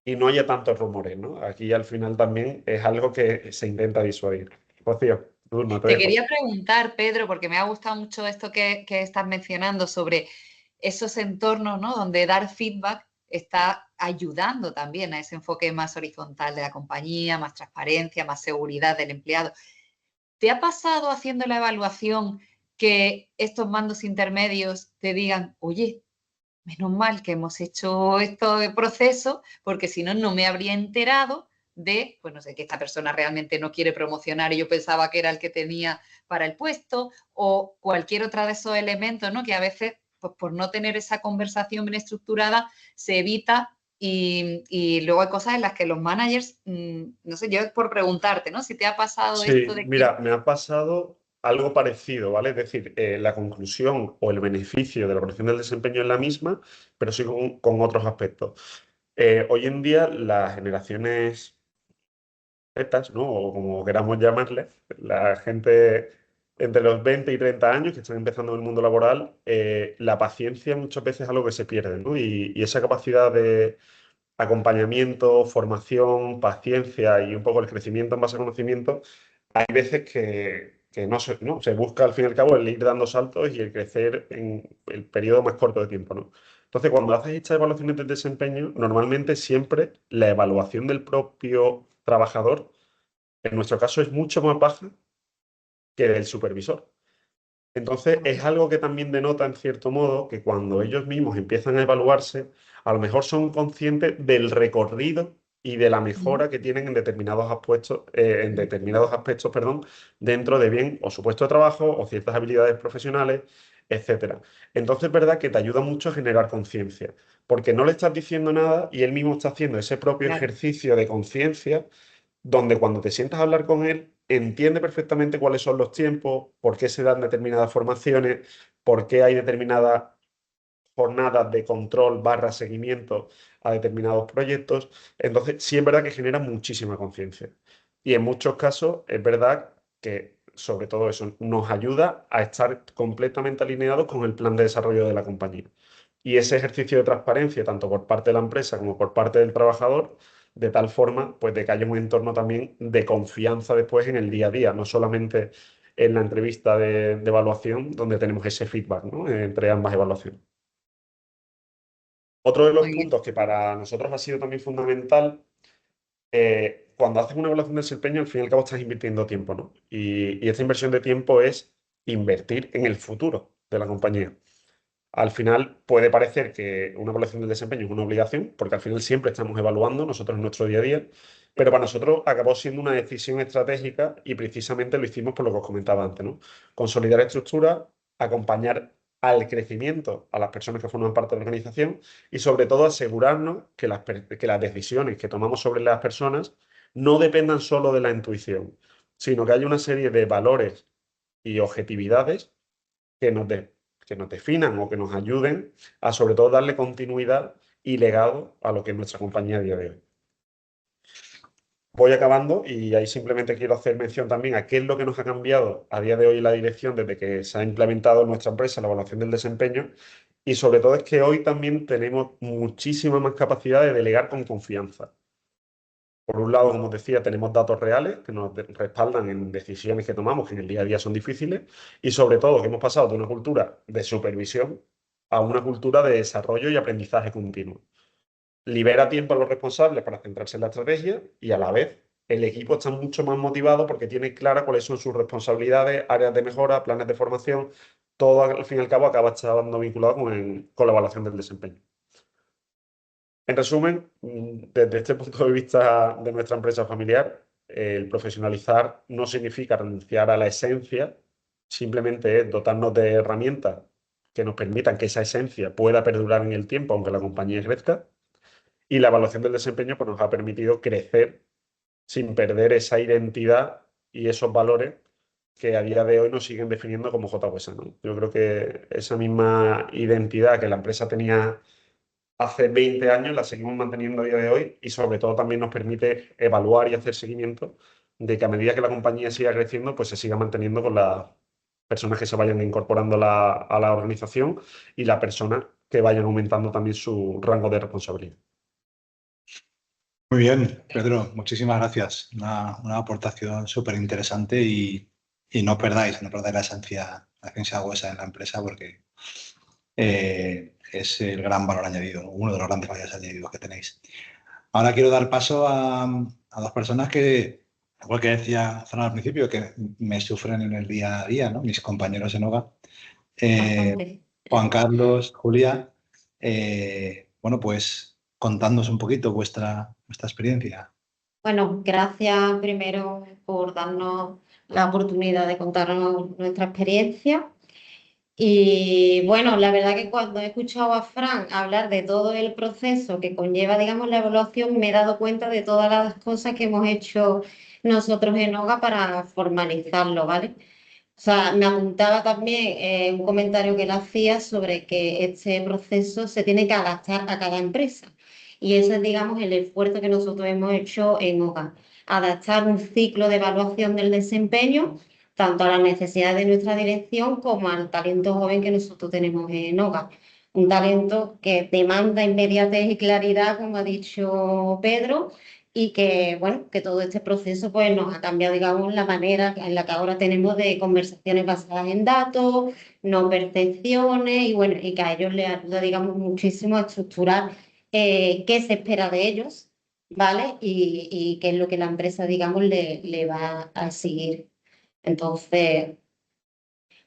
y no haya tantos rumores, ¿no? Aquí al final también es algo que se intenta disuadir. Rocío, no te Te dejo. quería preguntar, Pedro, porque me ha gustado mucho esto que estás mencionando sobre esos entornos, ¿no?, donde dar feedback está ayudando también a ese enfoque más horizontal de la compañía, más transparencia, más seguridad del empleado. ¿Te ha pasado haciendo la evaluación que estos mandos intermedios te digan, oye, menos mal que hemos hecho este proceso, porque si no, no me habría enterado de, pues no sé, que esta persona realmente no quiere promocionar y yo pensaba que era el que tenía para el puesto, o cualquier otra de esos elementos, ¿no?, que a veces, pues por no tener esa conversación bien estructurada, se evita y luego hay cosas en las que los managers, no sé, yo es por preguntarte, ¿no?, si te ha pasado esto Sí, de que... mira, me ha pasado algo parecido, ¿vale? Es decir, la conclusión o el beneficio de la evaluación del desempeño es la misma, pero sí con otros aspectos. Hoy en día las generaciones zetas, ¿no? O como queramos llamarle, la gente entre los 20 y 30 años que están empezando en el mundo laboral, la paciencia muchas veces es algo que se pierde, ¿no? Y esa capacidad de acompañamiento, formación, paciencia y un poco el crecimiento en base a conocimiento, hay veces que no se busca al fin y al cabo el ir dando saltos y el crecer en el periodo más corto de tiempo, ¿no? Entonces, cuando haces estas evaluaciones de desempeño, normalmente siempre la evaluación del propio trabajador, en nuestro caso, es mucho más baja que del supervisor. Entonces, es algo que también denota, en cierto modo, que cuando ellos mismos empiezan a evaluarse, a lo mejor son conscientes del recorrido y de la mejora que tienen en determinados aspectos, perdón, dentro de bien o su puesto de trabajo o ciertas habilidades profesionales, etcétera. Entonces, es verdad que te ayuda mucho a generar conciencia, porque no le estás diciendo nada y él mismo está haciendo ese propio Claro. ejercicio de conciencia donde cuando te sientas a hablar con él, entiende perfectamente cuáles son los tiempos, por qué se dan determinadas formaciones, por qué hay determinadas jornadas de control / seguimiento a determinados proyectos. Entonces, sí es verdad que genera muchísima conciencia. Y en muchos casos es verdad que, sobre todo eso, nos ayuda a estar completamente alineados con el plan de desarrollo de la compañía. Y ese ejercicio de transparencia, tanto por parte de la empresa como por parte del trabajador, de tal forma pues, de que haya un entorno también de confianza después en el día a día, no solamente en la entrevista de evaluación, donde tenemos ese feedback, ¿no? Entre ambas evaluaciones. Otro de los Muy bien. puntos que para nosotros ha sido también fundamental, cuando haces una evaluación de desempeño, al fin y al cabo estás invirtiendo tiempo, ¿no? Y esta inversión de tiempo es invertir en el futuro de la compañía. Al final puede parecer que una evaluación del desempeño es una obligación, porque al final siempre estamos evaluando nosotros en nuestro día a día, pero para nosotros acabó siendo una decisión estratégica y precisamente lo hicimos por lo que os comentaba antes, ¿no? Consolidar estructura, acompañar al crecimiento a las personas que forman parte de la organización y sobre todo asegurarnos que las decisiones que tomamos sobre las personas no dependan solo de la intuición, sino que haya una serie de valores y objetividades que que nos definan o que nos ayuden a sobre todo darle continuidad y legado a lo que es nuestra compañía a día de hoy. Voy acabando y ahí simplemente quiero hacer mención también a qué es lo que nos ha cambiado a día de hoy en la dirección desde que se ha implementado en nuestra empresa la evaluación del desempeño y sobre todo es que hoy también tenemos muchísima más capacidad de delegar con confianza. Por un lado, como os decía, tenemos datos reales que nos respaldan en decisiones que tomamos que en el día a día son difíciles y sobre todo que hemos pasado de una cultura de supervisión a una cultura de desarrollo y aprendizaje continuo. Libera tiempo a los responsables para centrarse en la estrategia y a la vez el equipo está mucho más motivado porque tiene clara cuáles son sus responsabilidades, áreas de mejora, planes de formación, todo al fin y al cabo acaba estando vinculado con la evaluación del desempeño. En resumen, desde este punto de vista de nuestra empresa familiar, el profesionalizar no significa renunciar a la esencia, simplemente es dotarnos de herramientas que nos permitan que esa esencia pueda perdurar en el tiempo, aunque la compañía crezca. Y la evaluación del desempeño pues, nos ha permitido crecer sin perder esa identidad y esos valores que a día de hoy nos siguen definiendo como JWS, ¿no? Yo creo que esa misma identidad que la empresa tenía hace 20 años la seguimos manteniendo a día de hoy y sobre todo también nos permite evaluar y hacer seguimiento de que a medida que la compañía siga creciendo, pues se siga manteniendo con las personas que se vayan incorporando a la organización y las personas que vayan aumentando también su rango de responsabilidad. Muy bien, Pedro, muchísimas gracias. Una aportación súper interesante y no perdáis la esencia huesa en la empresa porque es el gran valor añadido, uno de los grandes valores añadidos que tenéis. Ahora quiero dar paso a dos personas que, igual que decía Fran al principio, que me sufren en el día a día, ¿no? Mis compañeros en OGA. Juan Carlos, Julia, bueno, pues contadnos un poquito vuestra experiencia. Bueno, gracias primero por darnos la oportunidad de contarnos nuestra experiencia. Y bueno, la verdad que cuando he escuchado a Fran hablar de todo el proceso que conlleva, digamos, la evaluación, me he dado cuenta de todas las cosas que hemos hecho nosotros en OGA para formalizarlo, ¿vale? O sea, me apuntaba también un comentario que él hacía sobre que este proceso se tiene que adaptar a cada empresa. Y ese es, digamos, el esfuerzo que nosotros hemos hecho en OGA, adaptar un ciclo de evaluación del desempeño tanto a las necesidades de nuestra dirección como al talento joven que nosotros tenemos en OGA. Un talento que demanda inmediatez y claridad, como ha dicho Pedro, y que, bueno, que todo este proceso pues, nos ha cambiado, digamos, la manera en la que ahora tenemos de conversaciones basadas en datos, no percepciones, y bueno, y que a ellos les ayuda, digamos, muchísimo a estructurar qué se espera de ellos, ¿vale? Y qué es lo que la empresa, digamos, le va a seguir. Entonces,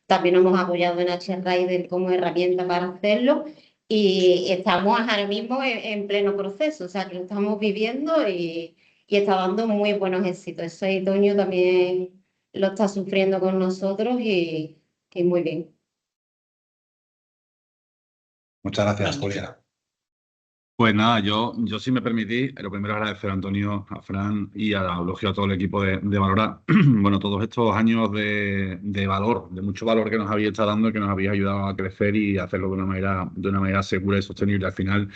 también nos hemos apoyado en HRider como herramienta para hacerlo y estamos ahora mismo en pleno proceso, o sea, que lo estamos viviendo y está dando muy buenos éxitos. Eso Toño también lo está sufriendo con nosotros y muy bien. Muchas gracias, Julia. Pues nada, yo si me permitís, lo primero agradecer a Antonio, a Fran y a Eulogio, a todo el equipo de Valora, bueno, todos estos años de valor, de mucho valor que nos habéis estado dando y que nos habéis ayudado a crecer y a hacerlo de una manera segura y sostenible. Al final,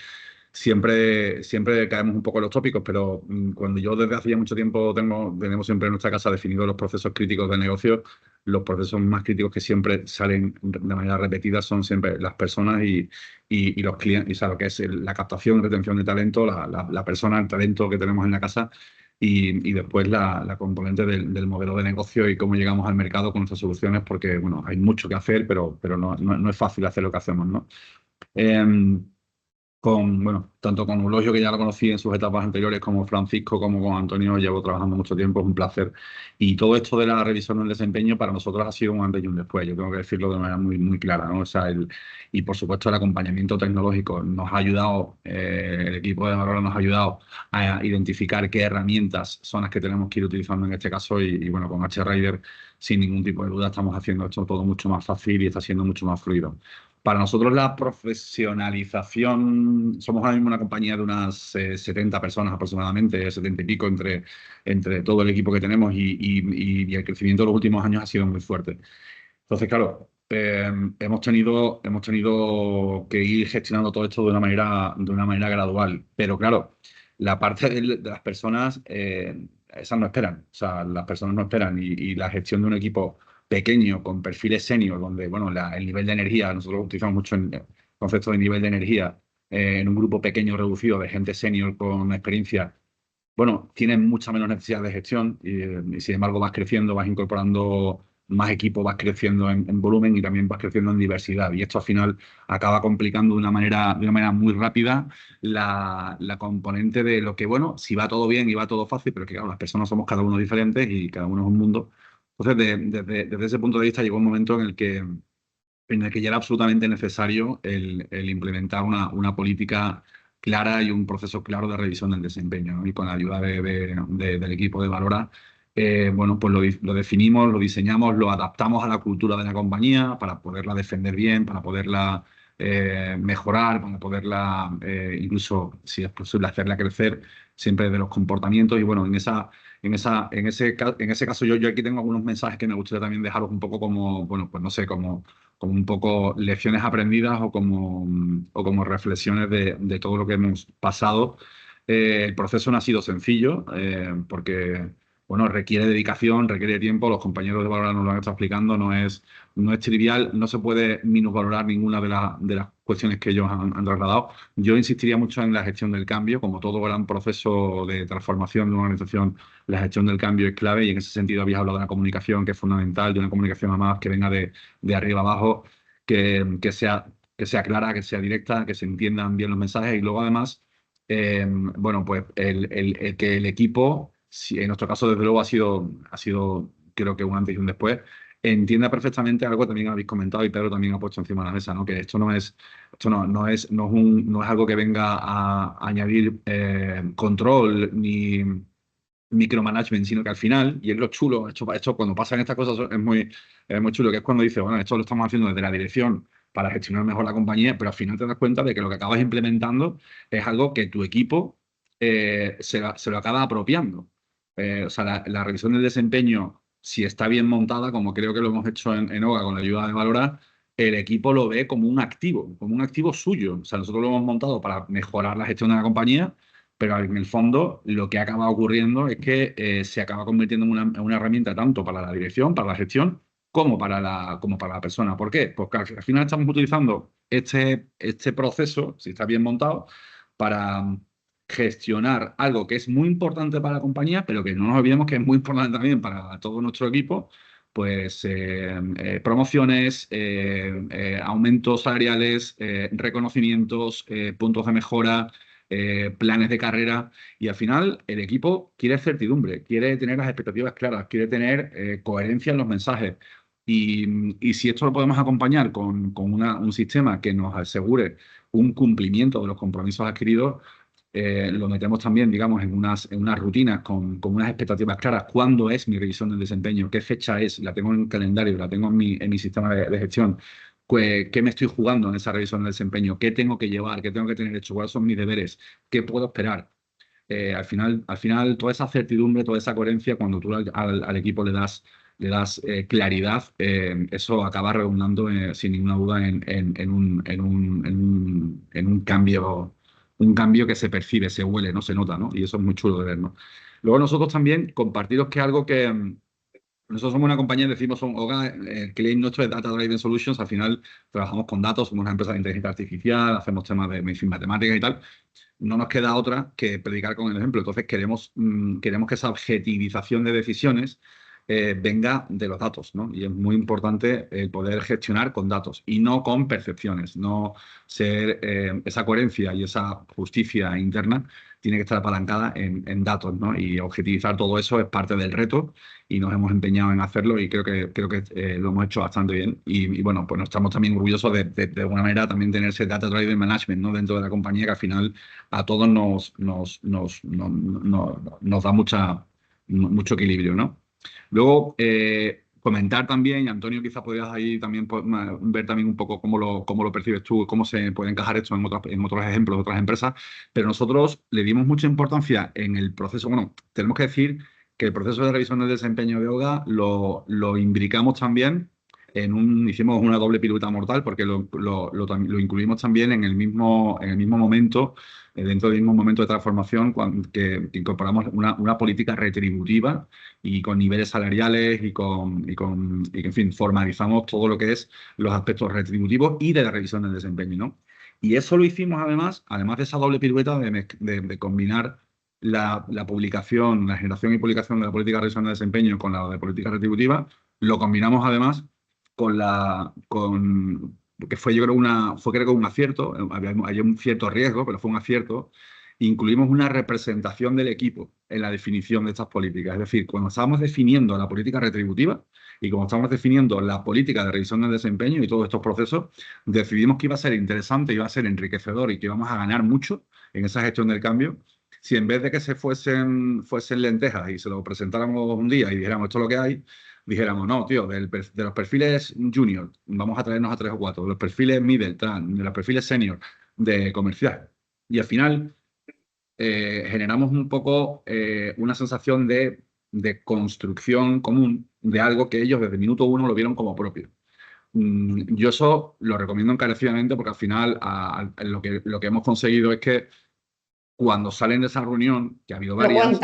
siempre caemos un poco en los tópicos, pero cuando yo desde hace ya mucho tiempo tenemos siempre en nuestra casa definidos los procesos críticos del negocio, los procesos más críticos que siempre salen de manera repetida son siempre las personas y los clientes, o sea, lo que es la captación y retención de talento, la persona, el talento que tenemos en la casa y después la componente del modelo de negocio y cómo llegamos al mercado con nuestras soluciones, porque bueno, hay mucho que hacer, pero no es fácil hacer lo que hacemos, ¿no? Tanto con Eulogio, que ya lo conocí en sus etapas anteriores, como Francisco, como con Antonio, llevo trabajando mucho tiempo, es un placer. Y todo esto de la revisión del desempeño para nosotros ha sido un antes y un después, yo tengo que decirlo de manera muy, muy clara, ¿no? O sea, y por supuesto el acompañamiento tecnológico nos ha ayudado, el equipo de Valora nos ha ayudado a identificar qué herramientas son las que tenemos que ir utilizando en este caso y bueno, con HRider, sin ningún tipo de duda, estamos haciendo esto todo mucho más fácil y está siendo mucho más fluido. Para nosotros la profesionalización, somos ahora mismo una compañía de unas 70 personas aproximadamente, 70 y pico entre todo el equipo que tenemos y el crecimiento de los últimos años ha sido muy fuerte. Entonces, claro, hemos tenido que ir gestionando todo esto de una manera gradual. Pero claro, la parte de las personas, esas no esperan. O sea, las personas no esperan y la gestión de un equipo pequeño, con perfiles senior, donde bueno, el nivel de energía, nosotros utilizamos mucho el concepto de nivel de energía, en un grupo pequeño reducido de gente senior con experiencia, bueno, tienen mucha menos necesidad de gestión y sin embargo vas creciendo, vas incorporando más equipo, vas creciendo en volumen y también vas creciendo en diversidad. Y esto al final acaba complicando de una manera muy rápida la componente de lo que, bueno, si va todo bien y va todo fácil, pero que claro, las personas somos cada uno diferentes y cada uno es un mundo. Entonces, desde ese punto de vista llegó un momento en el que ya era absolutamente necesario el implementar una política clara y un proceso claro de revisión del desempeño, ¿no? Y con la ayuda del equipo de Valora, bueno, pues lo definimos, lo diseñamos, lo adaptamos a la cultura de la compañía para poderla defender bien, para poderla mejorar, para poderla incluso, si es posible, hacerla crecer siempre de los comportamientos. Y bueno, en ese caso yo aquí tengo algunos mensajes que me gustaría también dejaros un poco como, bueno, pues no sé, como un poco lecciones aprendidas o como reflexiones de todo lo que hemos pasado. El proceso no ha sido sencillo porque bueno, requiere dedicación, requiere tiempo. Los compañeros de Valora nos lo han estado explicando, no es trivial, no se puede minusvalorar ninguna de las cuestiones que ellos han trasladado. Yo insistiría mucho en la gestión del cambio, como todo gran proceso de transformación de una organización, la gestión del cambio es clave y en ese sentido habéis hablado de la comunicación, que es fundamental, de una comunicación además que venga de arriba abajo, que sea clara, que sea directa, que se entiendan bien los mensajes y luego además, bueno, pues el que el equipo, en nuestro caso desde luego ha sido creo que un antes y un después, entienda perfectamente algo que también habéis comentado y Pedro también ha puesto encima de la mesa, ¿no? Que esto no es algo que venga a añadir control ni micromanagement, sino que al final, y es lo chulo, esto cuando pasan estas cosas es muy chulo, que es cuando dices, bueno, esto lo estamos haciendo desde la dirección para gestionar mejor la compañía, pero al final te das cuenta de que lo que acabas implementando es algo que tu equipo se lo acaba apropiando. O sea, la revisión del desempeño, si está bien montada, como creo que lo hemos hecho en OGA con la ayuda de Valora, el equipo lo ve como un activo suyo. O sea, nosotros lo hemos montado para mejorar la gestión de la compañía, pero en el fondo lo que acaba ocurriendo es que se acaba convirtiendo en una herramienta tanto para la dirección, para la gestión, como para la persona. ¿Por qué? Porque al final estamos utilizando este proceso, si está bien montado, para gestionar algo que es muy importante para la compañía, pero que no nos olvidemos que es muy importante también para todo nuestro equipo, pues promociones, aumentos salariales, reconocimientos, puntos de mejora, planes de carrera. Y al final el equipo quiere certidumbre, quiere tener las expectativas claras, quiere tener coherencia en los mensajes. Y si esto lo podemos acompañar con un sistema que nos asegure un cumplimiento de los compromisos adquiridos, lo metemos también, digamos, en unas rutinas con unas expectativas claras. ¿Cuándo es mi revisión del desempeño? ¿Qué fecha es? ¿La tengo en el calendario? ¿La tengo en mi sistema de gestión? ¿Qué me estoy jugando en esa revisión del desempeño? ¿Qué tengo que llevar? ¿Qué tengo que tener hecho? ¿Cuáles son mis deberes? ¿Qué puedo esperar? Al final, toda esa certidumbre, toda esa coherencia, cuando tú al equipo le das claridad, eso acaba redundando sin ninguna duda en un cambio que se percibe, se huele, ¿no? Se nota, ¿no? Y eso es muy chulo de ver, ¿no? Luego nosotros también compartiros que algo que nosotros somos una compañía, decimos, OGA, el claim nuestro es Data Driven Solutions. Al final trabajamos con datos, somos una empresa de inteligencia artificial, hacemos temas de medicina, matemática y tal. No nos queda otra que predicar con el ejemplo. Entonces queremos que esa objetivización de decisiones venga de los datos, ¿no? Y es muy importante poder gestionar con datos y no con percepciones, no ser esa coherencia y esa justicia interna tiene que estar apalancada en datos, ¿no? Y objetivizar todo eso es parte del reto y nos hemos empeñado en hacerlo y creo que lo hemos hecho bastante bien. Y bueno, pues estamos también orgullosos de alguna manera también tener ese Data Driven Management, ¿no? Dentro de la compañía, que al final a todos nos da mucho equilibrio, ¿no? Luego, comentar también, y Antonio, quizás podrías ahí también ver también un poco cómo lo percibes tú, cómo se puede encajar esto en otros ejemplos de otras empresas, pero nosotros le dimos mucha importancia en el proceso. Bueno, tenemos que decir que el proceso de revisión del desempeño de OGA lo imbricamos también hicimos una doble pirueta mortal porque lo incluimos también en el mismo momento, dentro del mismo momento de transformación, que incorporamos una política retributiva y con niveles salariales y en fin, formalizamos todo lo que es los aspectos retributivos y de la revisión del desempeño, ¿no? Y eso lo hicimos además de esa doble pirueta de combinar la publicación, la generación y publicación de la política de revisión del desempeño con la de política retributiva, lo combinamos además que fue, yo creo, fue creo que un acierto, había un cierto riesgo, pero fue un acierto. Incluimos una representación del equipo en la definición de estas políticas. Es decir, cuando estábamos definiendo la política retributiva y cuando estábamos definiendo la política de revisión del desempeño y todos estos procesos, decidimos que iba a ser interesante, iba a ser enriquecedor y que íbamos a ganar mucho en esa gestión del cambio si en vez de que se fuesen lentejas y se lo presentáramos un día y dijéramos esto es lo que hay, dijéramos, no, tío, de los perfiles junior, vamos a traernos a 3 o 4, de los perfiles middle, de los perfiles senior, de comercial. Y al final generamos un poco una sensación de construcción común de algo que ellos desde el minuto 1 lo vieron como propio. Yo eso lo recomiendo encarecidamente porque al final lo que hemos conseguido es que cuando salen de esa reunión, que ha habido varias,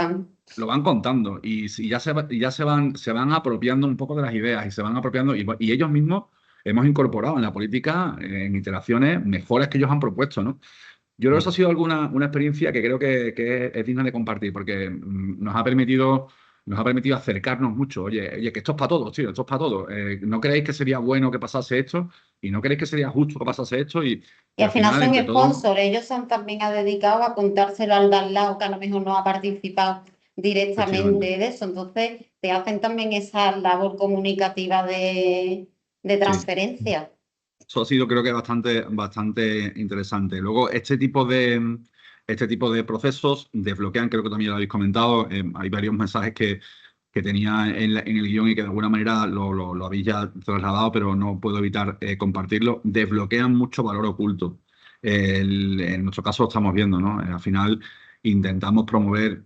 lo van contando y ya se van apropiando un poco de las ideas y se van apropiando y ellos mismos hemos incorporado en la política en iteraciones mejores que ellos han propuesto, ¿no? Yo creo que eso ha sido una experiencia que creo que es digna de compartir porque nos ha permitido acercarnos mucho. Oye, que esto es para todos, tío, esto es para todos. ¿No creéis que sería bueno que pasase esto? ¿Y no creéis que sería justo que pasase esto? Y al final son sponsors, ellos son también dedicados a contárselo al de al lado que a lo mejor no ha participado directamente de eso. Entonces, te hacen también esa labor comunicativa de transferencia. Sí. Eso ha sido, creo que, bastante interesante. Luego, este tipo de procesos desbloquean, creo que también lo habéis comentado, hay varios mensajes que tenía en el guión y que de alguna manera lo habéis ya trasladado, pero no puedo evitar compartirlo. Desbloquean mucho valor oculto. En nuestro caso lo estamos viendo, ¿no? Al final intentamos promover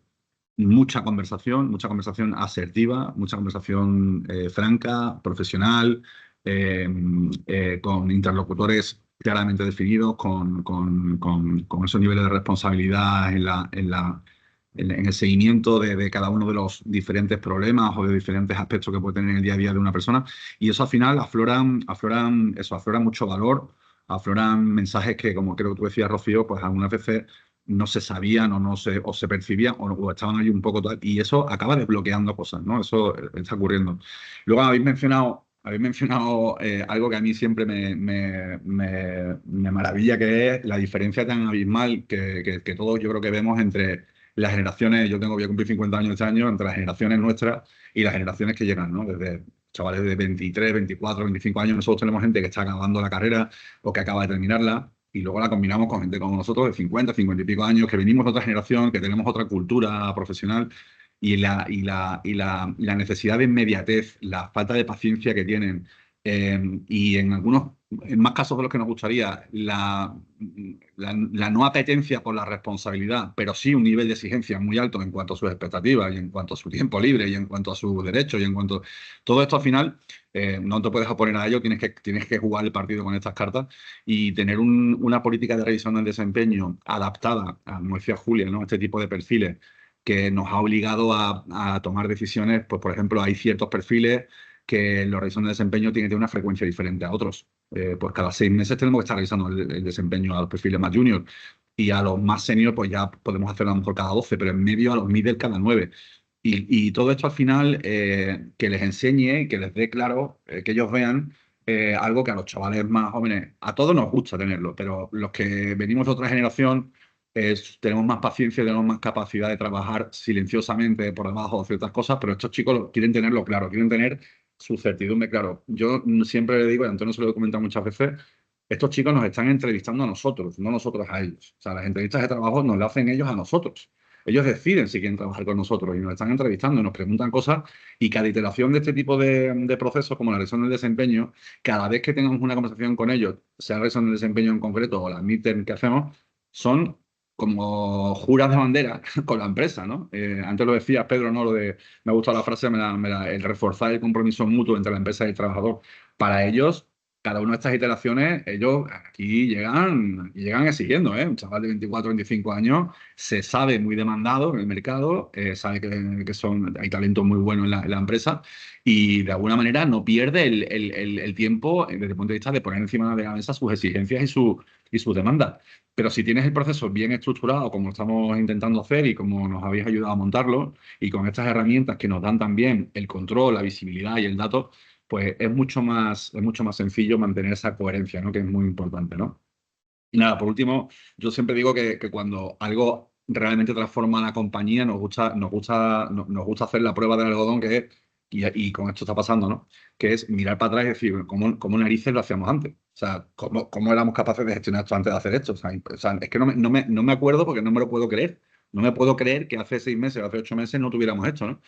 mucha conversación asertiva, mucha conversación franca, profesional, con interlocutores claramente definidos, con esos niveles de responsabilidad en el seguimiento de cada uno de los diferentes problemas o de diferentes aspectos que puede tener en el día a día de una persona. Y eso al final afloran mucho valor, afloran mensajes que, como creo que tú decías, Rocío, pues algunas veces no se sabían o se percibían o estaban ahí un poco tal, y eso acaba desbloqueando cosas, ¿no? Eso está ocurriendo. Luego habéis mencionado algo que a mí siempre me maravilla, que es la diferencia tan abismal que todos yo creo que vemos entre las generaciones. Voy a cumplir 50 años este año, entre las generaciones nuestras y las generaciones que llegan, ¿no? Desde chavales de 23, 24, 25 años, nosotros tenemos gente que está acabando la carrera o que acaba de terminarla, y luego la combinamos con gente como nosotros de 50, 50 y pico años, que venimos de otra generación, que tenemos otra cultura profesional, y la necesidad de inmediatez, la falta de paciencia que tienen, y en más casos de los que nos gustaría, la no apetencia por la responsabilidad, pero sí un nivel de exigencia muy alto en cuanto a sus expectativas y en cuanto a su tiempo libre y en cuanto a sus derechos y en cuanto... Todo esto al final, no te puedes oponer a ello, tienes que jugar el partido con estas cartas y tener una política de revisión del desempeño adaptada, como decía Julia, ¿no? Este tipo de perfiles que nos ha obligado a tomar decisiones. Pues, por ejemplo, hay ciertos perfiles que la revisión de desempeño tiene que tener una frecuencia diferente a otros. Pues cada 6 meses tenemos que estar revisando el desempeño a los perfiles más junior, y a los más senior pues ya podemos hacerlo a lo mejor cada 12, pero en medio a los middle cada 9. Y todo esto al final, que les enseñe y que les dé claro, que ellos vean algo que a los chavales más jóvenes, a todos nos gusta tenerlo, pero los que venimos de otra generación, tenemos más paciencia, tenemos más capacidad de trabajar silenciosamente por debajo de ciertas cosas, pero estos chicos quieren tenerlo claro, quieren tener su certidumbre claro. Yo siempre le digo, y a Antonio se lo he comentado muchas veces, estos chicos nos están entrevistando a nosotros, no nosotros a ellos. O sea, las entrevistas de trabajo nos las hacen ellos a nosotros. Ellos deciden si quieren trabajar con nosotros y nos están entrevistando y nos preguntan cosas, y cada iteración de este tipo de procesos, como la revisión del desempeño, cada vez que tengamos una conversación con ellos, sea la revisión del desempeño en concreto o la midterm que hacemos, son como juras de bandera con la empresa, ¿no? Antes lo decía Pedro, ¿no? Me ha gustado la frase, el reforzar el compromiso mutuo entre la empresa y el trabajador. Para ellos, cada una de estas iteraciones, ellos aquí llegan exigiendo, ¿eh? Un chaval de 24, 25 años se sabe muy demandado en el mercado, sabe que hay talento muy bueno en la empresa, y de alguna manera no pierde el tiempo desde el punto de vista de poner encima de la mesa sus exigencias y sus demandas. Pero si tienes el proceso bien estructurado, como estamos intentando hacer y como nos habéis ayudado a montarlo, y con estas herramientas que nos dan también el control, la visibilidad y el dato, pues es mucho más sencillo mantener esa coherencia, ¿no? Que es muy importante, ¿no? Y nada, por último, yo siempre digo que cuando algo realmente transforma a la compañía, nos gusta hacer la prueba del algodón, que es, y con esto está pasando, ¿no? Que es mirar para atrás y decir, ¿cómo narices lo hacíamos antes? O sea, ¿cómo éramos capaces de gestionar esto antes de hacer esto? O sea, es que no me acuerdo, porque no me lo puedo creer. No me puedo creer que hace 6 meses o hace 8 meses no tuviéramos esto, ¿no?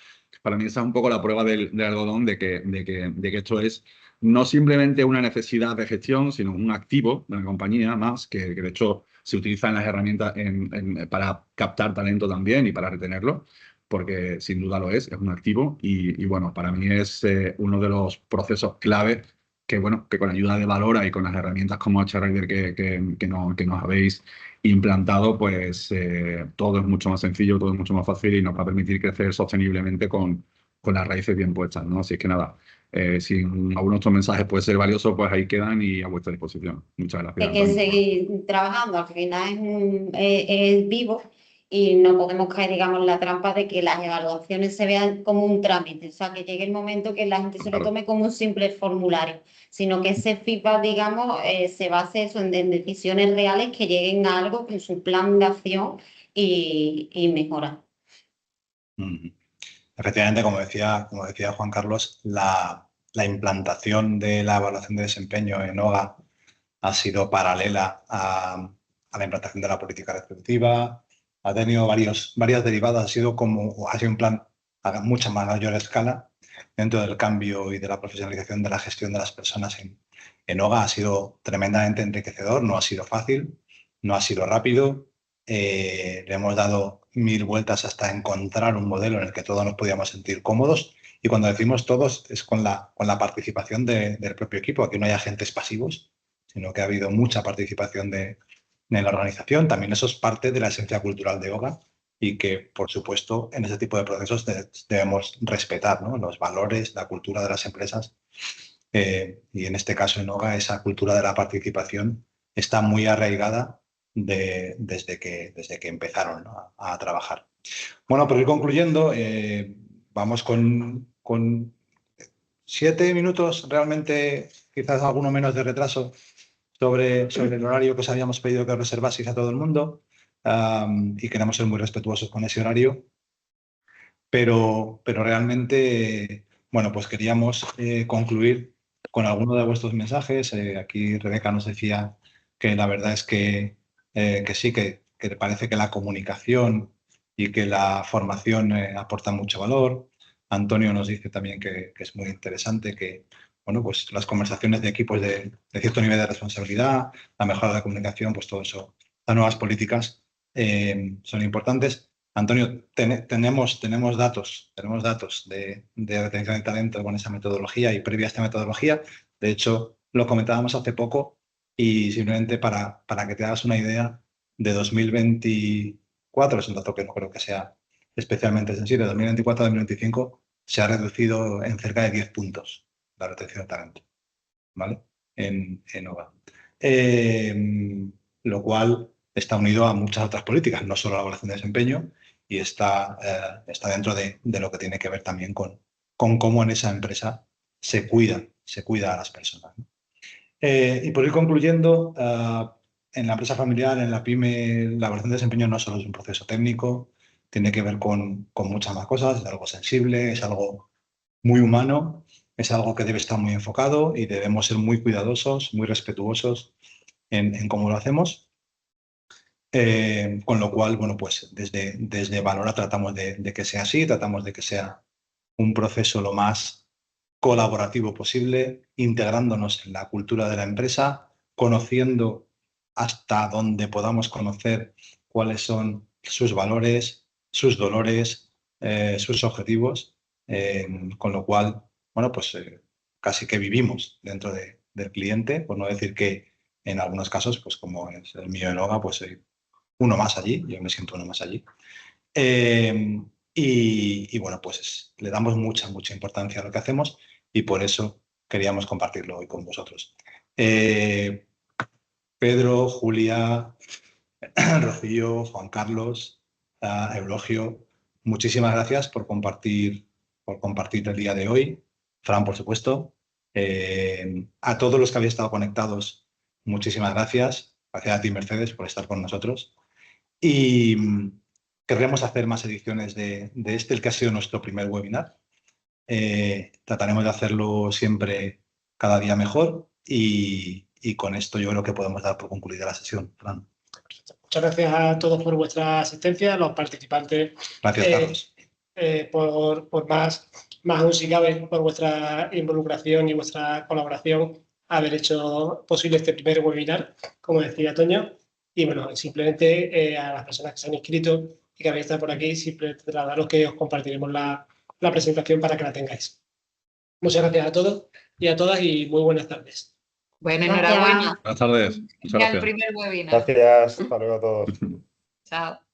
Para mí esa es un poco la prueba del algodón de que esto es no simplemente una necesidad de gestión, sino un activo de la compañía más, que de hecho se utiliza en las herramientas para captar talento también y para retenerlo, porque sin duda lo es un activo. Y bueno, para mí es uno de los procesos clave que, bueno, que con ayuda de Valora y con las herramientas como HRider que nos habéis implantado, pues todo es mucho más sencillo, todo es mucho más fácil y nos va a permitir crecer sosteniblemente con las raíces bien puestas, ¿no? Así es que nada, si alguno de estos mensajes puede ser valioso, pues ahí quedan y a vuestra disposición. Muchas gracias. Hay que seguir trabajando, al final es vivo y no podemos caer, digamos, en la trampa de que las evaluaciones se vean como un trámite, o sea, que llegue el momento que la gente se lo tome como un simple formulario, sino que ese feedback, digamos, se base eso en decisiones reales que lleguen a algo con su plan de acción y mejora. Efectivamente, como decía Juan Carlos, la implantación de la evaluación de desempeño en OGA ha sido paralela a la implantación de la política retributiva, ha tenido varias derivadas, ha sido un plan a mucha mayor escala dentro del cambio y de la profesionalización de la gestión de las personas en OGA. Ha sido tremendamente enriquecedor, no ha sido fácil, no ha sido rápido. Le hemos dado mil vueltas hasta encontrar un modelo en el que todos nos podíamos sentir cómodos. Y cuando decimos todos es con la participación del propio equipo. Aquí no hay agentes pasivos, sino que ha habido mucha participación de la organización. También eso es parte de la esencia cultural de OGA y que, por supuesto, en ese tipo de procesos debemos respetar, ¿no?, los valores, la cultura de las empresas. Y en este caso en OGA esa cultura de la participación está muy arraigada desde que empezaron, ¿no?, a trabajar. Bueno, por ir concluyendo, vamos con 7 minutos, realmente quizás alguno menos de retraso, sobre el horario que os habíamos pedido que reservaseis a todo el mundo, y queremos ser muy respetuosos con ese horario, pero realmente, bueno, pues queríamos concluir con alguno de vuestros mensajes. Aquí Rebeca nos decía que la verdad es que sí, que parece que la comunicación y que la formación aportan mucho valor. Antonio nos dice también que es muy interesante que, bueno, pues las conversaciones de equipos de cierto nivel de responsabilidad, la mejora de la comunicación, pues todo eso, las nuevas políticas son importantes. Antonio, tenemos datos de retención de talento con esa metodología y previa a esta metodología. De hecho, lo comentábamos hace poco y simplemente para que te hagas una idea, de 2024, es un dato que no creo que sea especialmente sensible, de 2024 a 2025 se ha reducido en cerca de 10 puntos la retención de talento, ¿vale?, en OGA. Lo cual está unido a muchas otras políticas, no solo a la evaluación de desempeño, y está dentro de lo que tiene que ver también con cómo en esa empresa se cuida a las personas, ¿no? Y por ir concluyendo, en la empresa familiar, en la pyme, la evaluación de desempeño no solo es un proceso técnico, tiene que ver con muchas más cosas, es algo sensible, es algo muy humano, es algo que debe estar muy enfocado y debemos ser muy cuidadosos, muy respetuosos en cómo lo hacemos. Con lo cual, bueno, pues desde Valora tratamos de que sea así, tratamos de que sea un proceso lo más colaborativo posible, integrándonos en la cultura de la empresa, conociendo hasta donde podamos conocer cuáles son sus valores, sus dolores, sus objetivos, con lo cual, bueno, pues casi que vivimos dentro del cliente, por no decir que en algunos casos, pues como es el mío en OGA, pues soy uno más allí, yo me siento uno más allí. Y bueno, pues le damos mucha importancia a lo que hacemos y por eso queríamos compartirlo hoy con vosotros. Pedro, Julia, Rocío, Juan Carlos, Eulogio, muchísimas gracias por compartir el día de hoy. Fran, por supuesto. A todos los que habéis estado conectados, muchísimas gracias. Gracias a ti, Mercedes, por estar con nosotros. Y querremos hacer más ediciones de el que ha sido nuestro primer webinar. Trataremos de hacerlo siempre cada día mejor y con esto yo creo que podemos dar por concluida la sesión. Fran. Muchas gracias a todos por vuestra asistencia, a los participantes. Gracias, Carlos. Por más aún si cabe, por vuestra involucración y vuestra colaboración, haber hecho posible este primer webinar, como decía Toño. Y bueno, simplemente a las personas que se han inscrito y que habéis estado por aquí, simplemente trasladaros que os compartiremos la presentación para que la tengáis. Muchas gracias a todos y a todas y muy buenas tardes. Bueno, enhorabuena. Buenas tardes. Muchas Ya el gracias. primer webinar. Gracias. Hasta luego a todos. Chao.